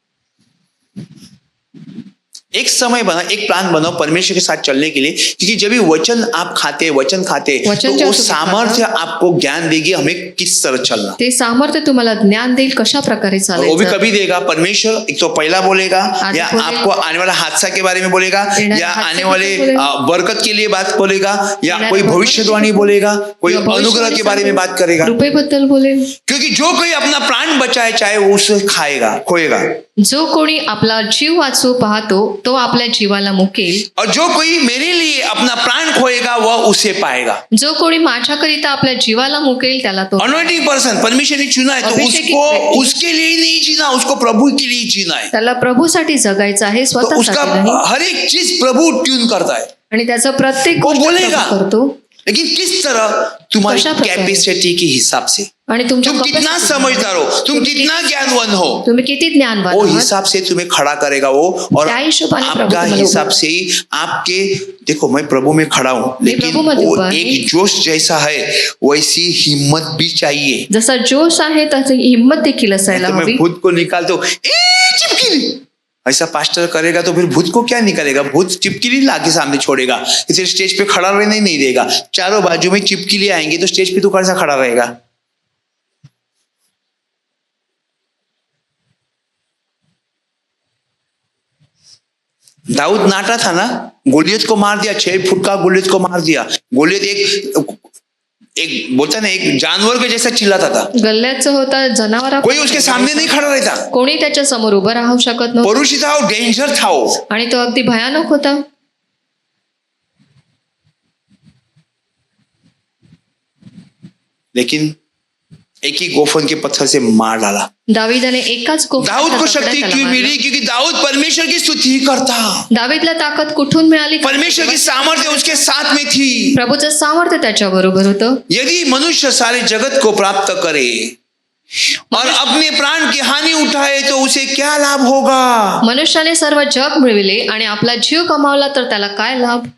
एक समय बना, एक प्लान बनाओ परमेश्वर के साथ चलने के लिए, क्योंकि जब भी वचन खाते वचन तो जेव्हा वो तुम्ही सामर्थ्य आपको ज्ञान देगी हमें किस तरह चलना। ते सामर्थ्य तुम्हाला ज्ञान देईल कशा प्रकारे और वो भी चालायचं। कभी देगा परमेश्वर, एक तो पहला बोलेगा आगे या बोलेगा। आपको आने वाला हादसा के बारे में बोलेगा, येणारे या हादसे आने के वाले बोलेगा। बरकत के लिए बात बोलेगा, या येणारे कोई बरकत भविष्यवाणी के बोलेगा, कोई किंवा अनुग्रह भविष्यवाणी के बारे में सांगेल, बात करेगा। कृपेबद्दल बोलेल। क्योंकि जो कोई अपना प्राण बचाए चाहे वो उसे खाएगा, खोएगा, जो कोणी आपला जीव वाचवू पाहतो तो आपल्या जीवाला मुकेल, और जो कोई मेरे लिए अपना प्राण खोएगा वह उसे पाएगा। जो कोणी माझ्याकरिता आपल्या जीवाला मुकेल त्याला तो। अनॉइंटिंग पर्सन परमेश्वर ने चुना है, तो अभिषेकित उसको व्यक्ती। उसके लिए ही नहीं जीना, उसको प्रभु के लिए जीना है। त्याला प्रभूसाठी जगायचं आहे, तो उसका स्वतःसाठी नाही। हर एक चीज प्रभु ट्यून करता है, आणि त्याचा प्रत्येक वो गोष्ट बोलेगा। प्रभू करतो। लेकिन किस तरह तुम्हारी कशा प्रकारे? कैपेसिटी के हिसाब से, आणि तुमच्या तुम कितना capacity- समझदार हो, तुम कितना ज्ञानवान हो, तुम्ही किती ज्ञानवान वो आहात, हिसाब से तुम्हें खड़ा करेगा वो। और त्या हिशोबाने प्रभू आपका तुम्हाला हिसाब उभं- से ही आपके, देखो मैं प्रभु में खड़ा हूं, लेकिन प्रभुमध्ये वो उभा आहे। एक जोश जैसा है वैसी हिम्मत भी चाहिए। जसा जोश आहे तशी हिंमत देखील असायला तो मैं हवी। भूत को निकालता हूँ, चिपकिली, ऐसा पास्टर करेगा तो फिर भूत को क्या निकालेगा? भूत चिपकिली लाके सामने छोड़ेगा, इसे स्टेज पे खड़ा रहने नहीं देगा। चारों बाजू में चिपकिली आएंगे तो स्टेज पे तो कैसा खड़ा रहेगा? दाऊद नाटा था ना, गोलियत को मार दिया, 6 फुट का गोलियत को मार दिया। गोलियत एक बोलता ना, एक जानवर के जैसा चिल्लाता था, गल्ल्याचं होता जनावरा, कोई उसके सामने नहीं खड़ा रहता। कोणी त्याच्या समोर उभं राहू शकत नव्हतं परुषी था, वो डेंजर था वो। आणि तो अगदी भयानक होता। लेकिन एक ही गोफन के पत्थर से मार डाला। दावीदाने एकाच कोपऱ्यात दाऊद को त्याला शक्ति त्याला क्यों मारलं। मिली? क्योंकि दाऊद परमेश्वर की स्तुति करता, दावीदला ताकद कुठून मिळाली? परमेश्वर की सामर्थ्य उसके साथ में थी। प्रभूचं सामर्थ्य त्याच्या बरोबर होतं। यदि मनुष्य सारे जगत को प्राप्त करे और अपने प्राण की हानि उठाए तो उसे क्या लाभ होगा? मनुष्याने सर्व जग मिळविले आणि आपला जीव कमावला तर त्याला काय लाभ?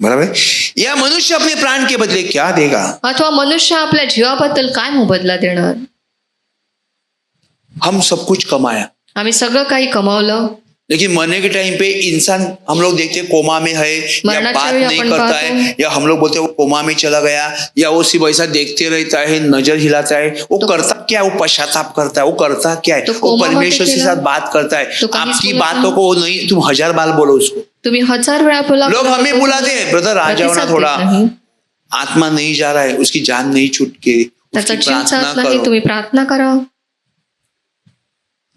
बराबर? या मनुष्य अपने प्राण के बदले क्या देगा? अथवा मनुष्य आपल्या जीवाबद्दल काय मोबदला देणार? हम सब कुछ कमाया, आम्ही सगळं काही कमावलं, लेकिन मरने के टाइम पे इंसान हम लोग देखते हैं कोमा में है, या मरणाच्या बात वेळी नहीं आपण करता पाहतो। है, या हम लोग बोलते हैं वो कोमा में चला गया, या वो सिर्फ ऐसा देखते रहता है, नजर हिलाता है। वो करता क्या है? वो पश्चाताप करता है। वो करता क्या है? तो वो कोमा मध्ये परमेश्वर के गेला, साथ बात करता है। तो काहीच आपकी बोलत बातों नाही। को वो नहीं, तुम 1000 बार बोलो उसको। तुम्ही 1000 वेळा बोला, लोग हमें बुलाते हैं, ब्रदर आ जाओ ना प्रतिसाद थोड़ा, देत नाही। आत्मा नहीं जा रहा है, उसकी जान नहीं छूट के, त्याचा उसकी जीव प्रार्थना जात नाही, करो। तुम्ही प्रार्थना करा।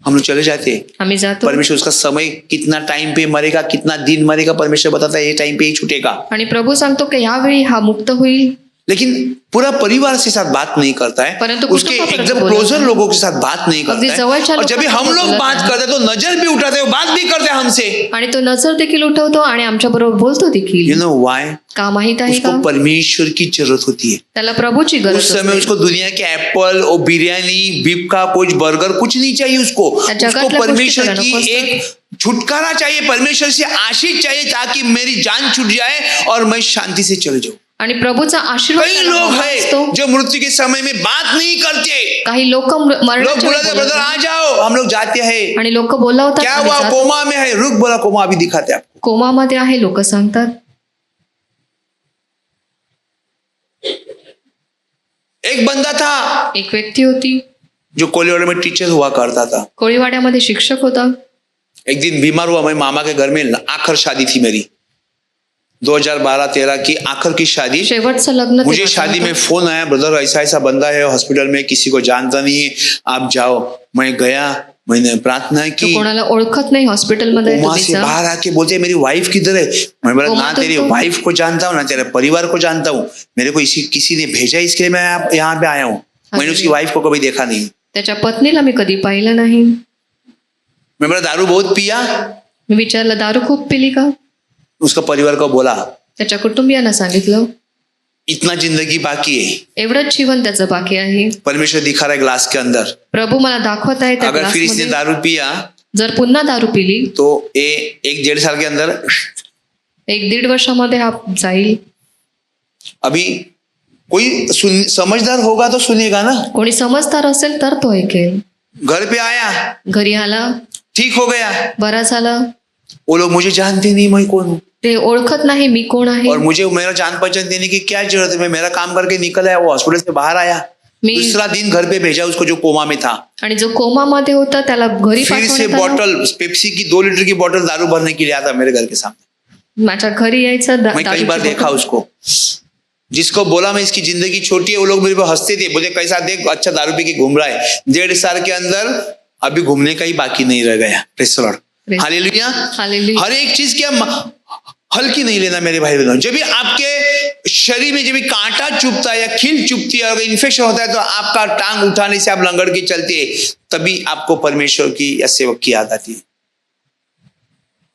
हम लोग चले जाते हैं। आम्ही जातो परमेश्वर उसका समय कितना टाइम पे मरेगा, कितना दिन मरेगा, परमेश्वर बताता है ये टाइम पे ही छूटेगा। आणि प्रभू सांगतो की यावेळी हा मुक्त होईल, लेकिन पूरा परिवार के साथ बात नहीं करता है, परंतु उसके कुटुंबापर्यंत एकदम बोलत क्लोजर नाही। लोगों के साथ बात नहीं अगदी करता है। जवळच्या और जब भी हम लोकांसोबत लोग बोलत बात नाही। करते हैं तो नजर भी उठाते हैं, बात भी करते हैं हमसे। आणि तो नजर देखील उठवतो आणि आमच्या बरोबर बोलतो यू देखील। Know why? का माहित आहे का? उसको परमेश्वर की जरूरत होती है। त्याला प्रभूची उस गरज समय असते। उसको दुनिया के एप्पल और बिरयानी, बीफ का कुछ बर्गर कुछ नहीं चाहिए उसको। जगातल्या उसको परमेश्वर गोष्टी की त्याला नको एक छुटकारा चाहिए, परमेश्वर से आशीष चाहिए, ताकि मेरी जान छूट जाए और मैं शांति से चले जाऊं। आणि प्रभूचा आशीर्वाद कई त्याला लोग हवा हैं असतो। जो मृत्यु के समय में बात नहीं करते। काही लोक लोग मरणाच्या बोलते वेळी ब्रदर बोलत आ नाही। जाओ, हम लोग जाते हैं। आणि लोक बोलावतात, क्या आम्ही हुआ? जातो। कोमा में है, रुक, बोला कोमा अभी दिखाते हैं आपको। कोमामध्ये आहे, लोक सांगतात। एक बंदा था एक व्यक्ती होती, जो कोलीवाड़ा में टीचर हुआ करता था। कोळीवाड्यामध्ये शिक्षक होता। एक दिन बीमार हुआ, मैं मामा के घर में आखिर शादी थी मेरी, 2012-13 की आखिर की शादी। शेवटचं लग्न मुझे तेव्हा शादी झालं। में फोन आया, ब्रदर ऐसा ऐसा बंदा है हॉस्पिटल में, किसी को जानता नहीं है, आप जाओ। मैं गया, मैंने प्रार्थना तो की। कोणाला ओळखत नाही हॉस्पिटलमध्ये, कोमा तुम्ही से जा। बाहर आके बोलते मेरी वाइफ किधर है? मैं बोला कोमा ना तो तेरी तो- वाइफ को जानता हूँ ना तेरे परिवार को जानता हूँ, मेरे को किसी ने भेजा, इसके लिए मैं यहाँ पे आया हूँ। मैंने उसकी वाइफ को कभी देखा नहीं। त्याच्या पत्नीला मी कधी पाहिलं नाही। मैं बोला दारू बहुत पिया? मी विचारलं, दारू खूप पिली का? उसका परिवार को बोला त्याच्या कुटुंबियांना सांगितलं, इतना जिंदगी बाकी है, एवढंच जीवन त्याचं बाकी आहे। परमेश्वर दिखा रहा है ग्लास के अंदर। प्रभू मला दाखवत आहे त्या अगर फिर इसने ग्लासमध्ये। दारू पिया जर पुन्हा दारू पिली तो 1-1.5 साल के अंदर 1-1.5 वर्षामध्ये हा जाईल। अभी कोई समझदार होगा तो सुनेगा ना। कोणी समजदार असेल तर तो ऐकेल। घर पे आया, घरी आला, ठीक हो गया, बरा झाला, वो लोग मुझे जानते नहीं मैं कौन हूँ, ते ओळखत नाही मी कोण आहे. और मुझे मेरा जान पहचान देने की क्या जरूरत है। मैं मेरा काम करके निकल आया, वो हॉस्पिटल से बाहर आया, मी दूसरा दिन घर पे भेजा उसको जो कोमा में था, आणि जो कोमामध्ये होता त्याला घरी फिर से पाठवण्यात आलं. बॉटल पेप्सी की 2 लीटर की बोतल दारू भरने के लिए आता मेरे घर के सामने। माझ्या घरी यायचं मैं कई बार दारूची देखा बॉटल. उसको, जिसको बोला मैं इसकी जिंदगी छोटी है, वो लोग मेरे को हंसते थे, बोले कैसा देख अच्छा दारू पी के घूम रहा है। 1.5 साल के अंदर अभी घूमने का ही बाकी नहीं रह गया। Praise the Lord, hallelujah. Hallelujah. हर एक चीज क्या हल्की नहीं लेना मेरे भाई बहनों। जब भी आपके शरीर में जब भी कांटा चुभता है या खील चुभती है, अगर इन्फेक्शन होता है तो आपका टांग उठाने से आप लंगड़ के चलते हैं, तभी आपको परमेश्वर की या सेवक की याद आती है।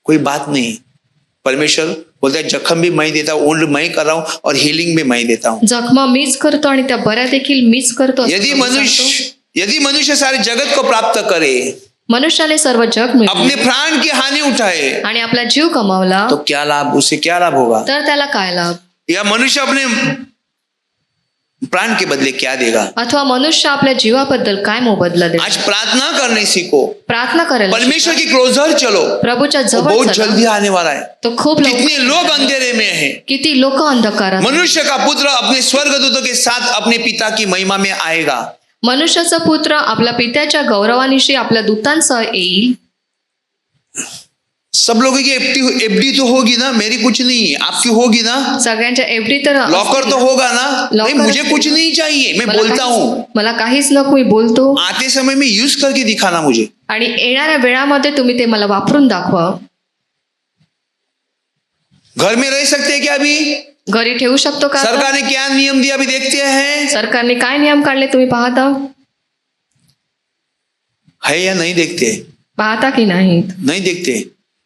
कोई बात नहीं, परमेश्वर बोलता है जख्म भी मैं देता हूँ, ओंड मैं कर रहा हूँ और हीलिंग भी मैं देता हूँ। जखमा मीच करतो आणि त्या बऱ्या देखील मीच करतो असं यदि प्रभू सांगतो. मनुष्य सारे जगत को प्राप्त करे, मनुष्याने सर्व जग मिळवले अपने प्राण की हानि उठाए, आणि आपला जीव कमावला तो क्या लाभ, उससे क्या लाभ होगा? तर त्याला काय लाभ? या मनुष्य अपने प्राण के बदले क्या देगा? अथवा मनुष्य आपल्या जीवाबद्दल काय मोबदला देतो? आज प्रार्थना करने सीखो, प्रार्थना करायला परमेश्वर की क्लोजर चलो, प्रभूच्या वो जवळ बहुत चला. जल्दी आने वाला है। तो खूप कितने लवकर लोग अंधेरे में हैं। किती लोक अंधकारात. मनुष्य का पुत्र अपने स्वर्गदूतों के साथ अपने पिता की महिमा में आएगा। मनुष्याचा पुत्र आपल्या पित्याच्या गौरवानिशी आपल्या दूतांसह येईल. सब लोगों की एफडी तो होगी ना, मेरी कुछ नहीं है, आपकी होगी ना। सगळ्यांच्या एवढी तर लॉकर तो होगा ना, नहीं लॉकर- मुझे कुछ नहीं चाहिए, मैं बोलता हूँ। मला काहीच नको मी बोलतो आते समय में यूज करके दिखाना मुझे। आणि येणाऱ्या वेळामध्ये तुम्ही ते मला वापरून दाखवा. घर में रह सकते हैं क्या अभी? घरी ठेवू शकतो का आता? सरकार ने क्या नियम दिया अभी देखते हैं, सरकारने काय नियम काढले तुम्ही पाहता है या नहीं देखते? पाहता की नाहीत? नहीं देखते।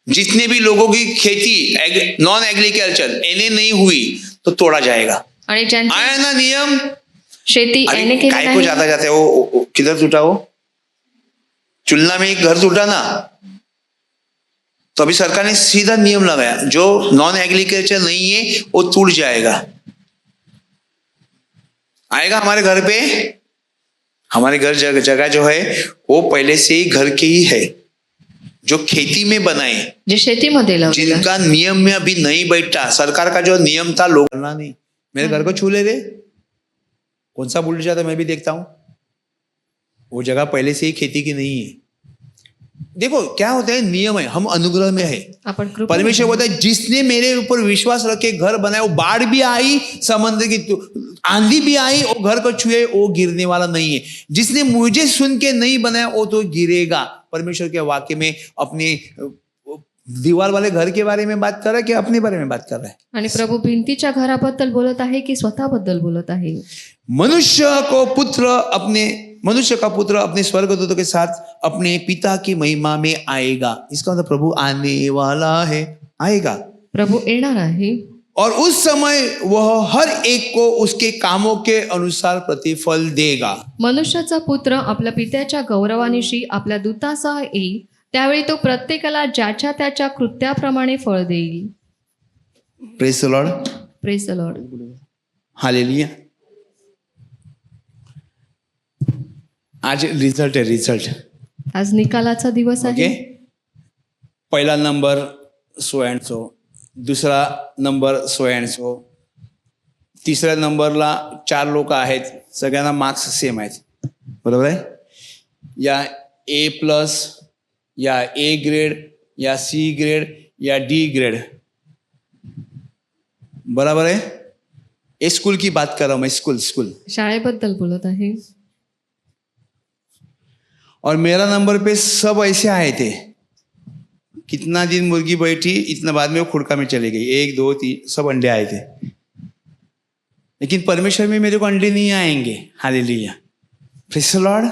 जितने भी लोगों की खेती नॉन एग्रीकल्चर एने नहीं हुई तो तोड़ा जाएगा। आणि ज्यांची आया ना नियम। शेती अरे येणे केली काय को नाही जाता जाता है वो किधर टूटा, वो चुलना में एक घर टूटा ना, तो अभी सरकार ने सीधा नियम लगाया, जो नॉन एग्रीकल्चर नहीं है वो टूट जाएगा। आएगा हमारे घर पे, हमारे घर जगह जो है वो पहले से ही घर के ही है, जो खेती में बनाए, जे शेतीमध्ये लावलेलं आहे. जिनका नियम में अभी नहीं बैठा। सरकार का जो नियम था लोग करना नहीं, मेरे घर को छू ले रे, कौन सा बुल जाता मैं भी देखता हूं, वो जगह पहले से ही खेती की नहीं है। देखो क्या होता है, नियम है, हम अनुग्रह में है। आपण कृपा परमेश्वर बोलता है जिसने मेरे ऊपर विश्वास रखे घर बनाया, वो बाढ़ भी आई, समुद्र की आंधी भी आई, वो घर को छुए वो गिरने वाला नहीं है। जिसने मुझे सुन के नहीं बनाया वो तो गिरेगा। परमेश्वर के वाक्य में अपने दीवार वाले घर के बारे में बात कर रहा है कि अपने बारे में बात कर रहा है? आणि प्रभू भिंतीच्या घराबद्दल बोलत आहे की स्वतःबद्दल बोलत आहे? मनुष्य का पुत्र अपने स्वर्गदूतों के साथ अपने पिता की महिमा में आएगा। इसका मतलब प्रभु आने वाला है, आएगा। प्रभु येणार आहे और उस समय वह हर एक को उसके कामों के अनुसार प्रतिफल देगा। मनुष्याचा पुत्र आपल्या पित्याच्या गौरवानिशी आपल्या दूतासह येईल, त्यावेळी तो प्रत्येकाला ज्याच्या त्याच्या कृत्याप्रमाणे फळ देईल. Praise the Lord, praise the Lord. Hallelujah. आज रिझल्ट है, रिझल्ट आज निकालाचा दिवस ओके। आहे. पहिला नंबर सो अँड सो, दुसरा नंबर सो अँड सो, तिसऱ्या नंबरला 4 लोक आहेत, सगळ्यांना मार्क्स सेम आहेत, बरोबर आहे? या A+, या A ग्रेड, या C ग्रेड, या D ग्रेड, बराबर है? ए स्कूल की बात कर रहा हूं मैं, स्कूल। शाळेबद्दल बोलत आहे. और मेरा नंबर पे सब ऐसे आए थे, कितना दिन मुर्गी बैठी, इतना बाद में वो खुड़का में चली गई, 1 2 3 सब अंडे आए थे। लेकिन परमेश्वर में मेरे को अंडे नहीं आएंगे। Hallelujah, praise the Lord,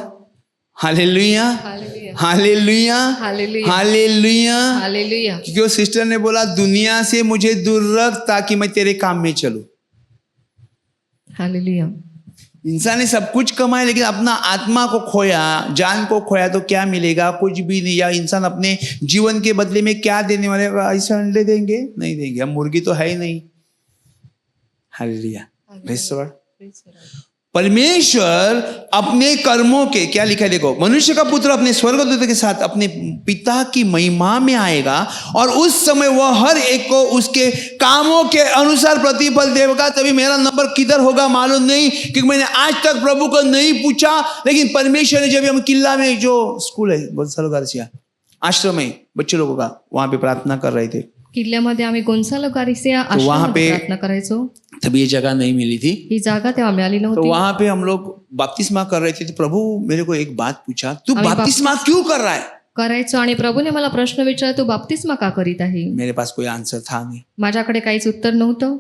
hallelujah, hallelujah, hallelujah, hallelujah, hallelujah. Hallelujah. क्योंकि वो सिस्टर ने बोला दुनिया से मुझे दूर रख ताकि मैं तेरे काम में चलूं। हालेलुया. इंसान ने सब कुछ कमाया लेकिन अपना आत्मा को खोया, जान को खोया तो क्या मिलेगा? कुछ भी नहीं। या इंसान अपने जीवन के बदले में क्या देने वाले? ऐसे अंडे देंगे? नहीं देंगे, हम मुर्गी तो है ही नहीं। Hallelujah, praise the Lord. परमेश्वर अपने कर्मों के, क्या लिखा है देखो, मनुष्य का पुत्र अपने स्वर्गदूतों के साथ अपने पिता की महिमा में आएगा और उस समय वह हर एक को उसके कामों के अनुसार प्रतिफल देगा। तभी मेरा नंबर किधर होगा मालूम नहीं, क्योंकि मैंने आज तक प्रभु को नहीं पूछा, लेकिन परमेश्वर ने, जब हम किला में, जो स्कूल है बहुत सालों गार्सिया आश्रम में बच्चे लोगों का, वहां पे प्रार्थना कर रहे थे, किल्ल्यामध्ये आम्ही गोन्सालो गार्सिया आश्रमामध्ये प्रार्थना करायचो. तभी ये जगह नहीं मिली थी, ही जागा तेव्हा मिळाली तो नव्हती. वहां पे हम लोग बपतिस्मा कर रहे थे. तो प्रभु मेरे को एक बात पूछा, तू बपतिस्मा क्यों कर रहा है? करायचो आणि प्रभूने मला प्रश्न विचारला, तू बाप्तिस्मा का करीत आहे? मेरे पास कोई आंसर था नहीं. माझ्याकडे काहीच उत्तर नव्हतं.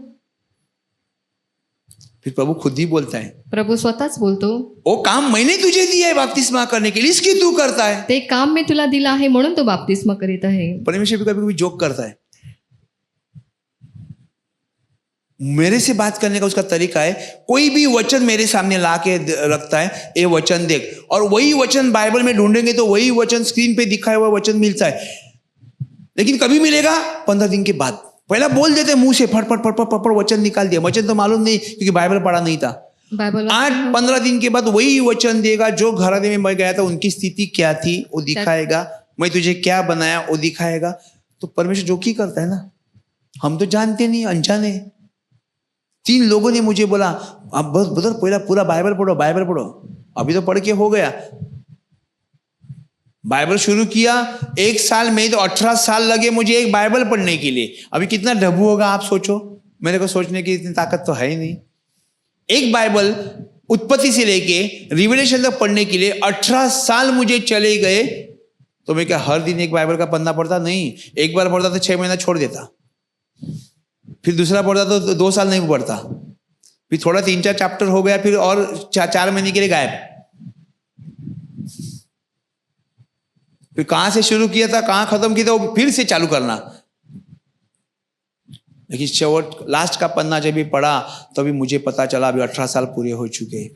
फिर प्रभु खुद ही बोलता है, प्रभू स्वतःच बोलतो, वो काम मैंने तुझे दिया है बपतिस्मा करने के लिए, इसकी तू करता है. ते काम मी तुला दिलं आहे म्हणून तू बाप्तिस्मा करीत आहे. परमेश्वर भी कभी कभी जोक करता है. मेरे से बात करने का उसका तरीका है, कोई भी वचन मेरे सामने ला के रखता है, ये वचन देख, और वही वचन बाइबल में ढूंढेंगे तो वही वचन स्क्रीन पे दिखाया हुआ वचन मिलता है, लेकिन कभी मिलेगा 15 दिन के बाद. पहला बोल देते मुंह से, फट फट फट फट फट वचन निकाल दिया, वचन तो मालूम नहीं क्योंकि बाइबल पढ़ा नहीं था. बायबल 8-15 दिन के बाद वही वचन देगा, जो घराने में मैं गया था उनकी स्थिति क्या थी वो दिखाएगा, मैं तुझे क्या बनाया वो दिखाएगा. तो परमेश्वर जो की करता है ना, हम तो जानते नहीं, अनजाने. 3 लोगों ने मुझे बोला, अब बस ब्रदर पहला पूरा बाइबल पढ़ो, बाइबल पढ़ो. अभी तो पढ़ के हो गया. बाइबल शुरू किया 1 साल में, तो 18 साल लगे मुझे एक बाइबल पढ़ने के लिए. अभी कितना ढब्बू होगा आप सोचो. मेरे को सोचने की इतनी ताकत तो है ही नहीं. एक बाइबल उत्पत्ति से लेके रिवेलेशन तक पढ़ने के लिए 18 साल मुझे चले गए. तो मैं क्या हर दिन एक बाइबल का पन्ना पढ़ता? नहीं. एक बार पढ़ता तो 6 महीना छोड़ देता, फिर दूसरा पढ़ता तो 2 साल नहीं पढ़ता, फिर थोड़ा 3-4 चैप्टर हो गया, फिर और 4 महीने के लिए गायब. फिर कहां से शुरू किया था, कहां खत्म किया था, वो फिर से चालू करना. लेकिन शेवट लास्ट का पन्ना जब भी पढ़ा तभी मुझे पता चला अभी 18 साल पूरे हो चुके हैं.